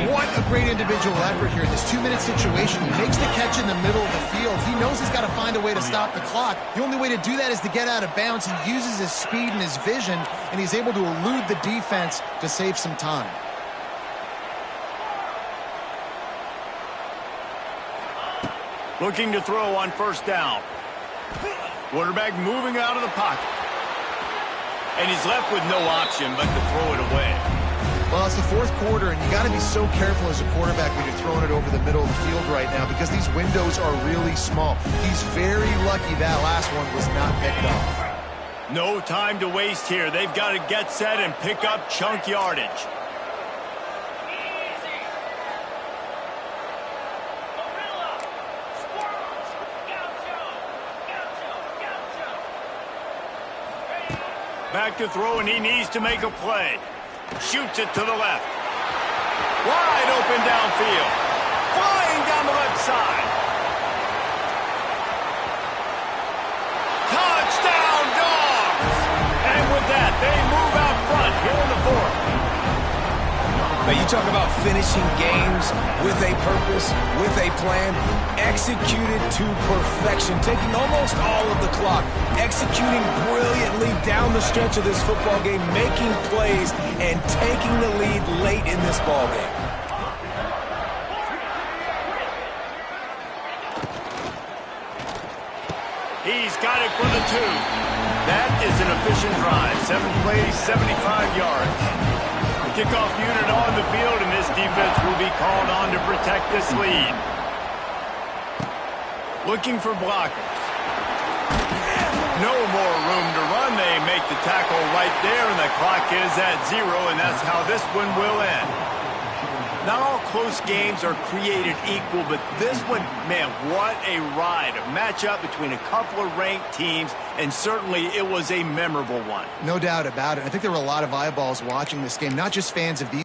What a great individual effort here in this 2-minute situation. He makes the catch in the middle of the field. He knows he's got to find a way to stop the clock. The only way to do that is to get out of bounds. He uses his speed and his vision, and he's able to elude the defense to save some time. Looking to throw on first down. Quarterback moving out of the pocket. And he's left with no option but to throw it away. Well, it's the 4th quarter, and you got to be so careful as a quarterback when you're throwing it over the middle of the field right now because these windows are really small. He's very lucky that last one was not picked off. No time to waste here. They've got to get set and pick up chunk yardage. Back to throw, and he needs to make a play. Shoots it to the left. Wide open downfield. Flying down the left side. Touchdown, Dogs! And with that, they move out front here in the 4th. Now, you talk about finishing games with a purpose, with a plan, executed to perfection, taking almost all of the clock, executing brilliantly down the stretch of this football game, making plays, and taking the lead late in this ball game. He's got it for the 2. That is an efficient drive. 7 plays, 75 yards. The Kickoff unit on the field, and this defense will be called on to protect this lead. Looking for blockers. No more room to run. They make the tackle right there, and the clock is at 0, and that's how this one will end. Not all close games are created equal, but this one, man, what a ride. A matchup between a couple of ranked teams, and certainly it was a memorable one. No doubt about it. I think there were a lot of eyeballs watching this game, not just fans of these.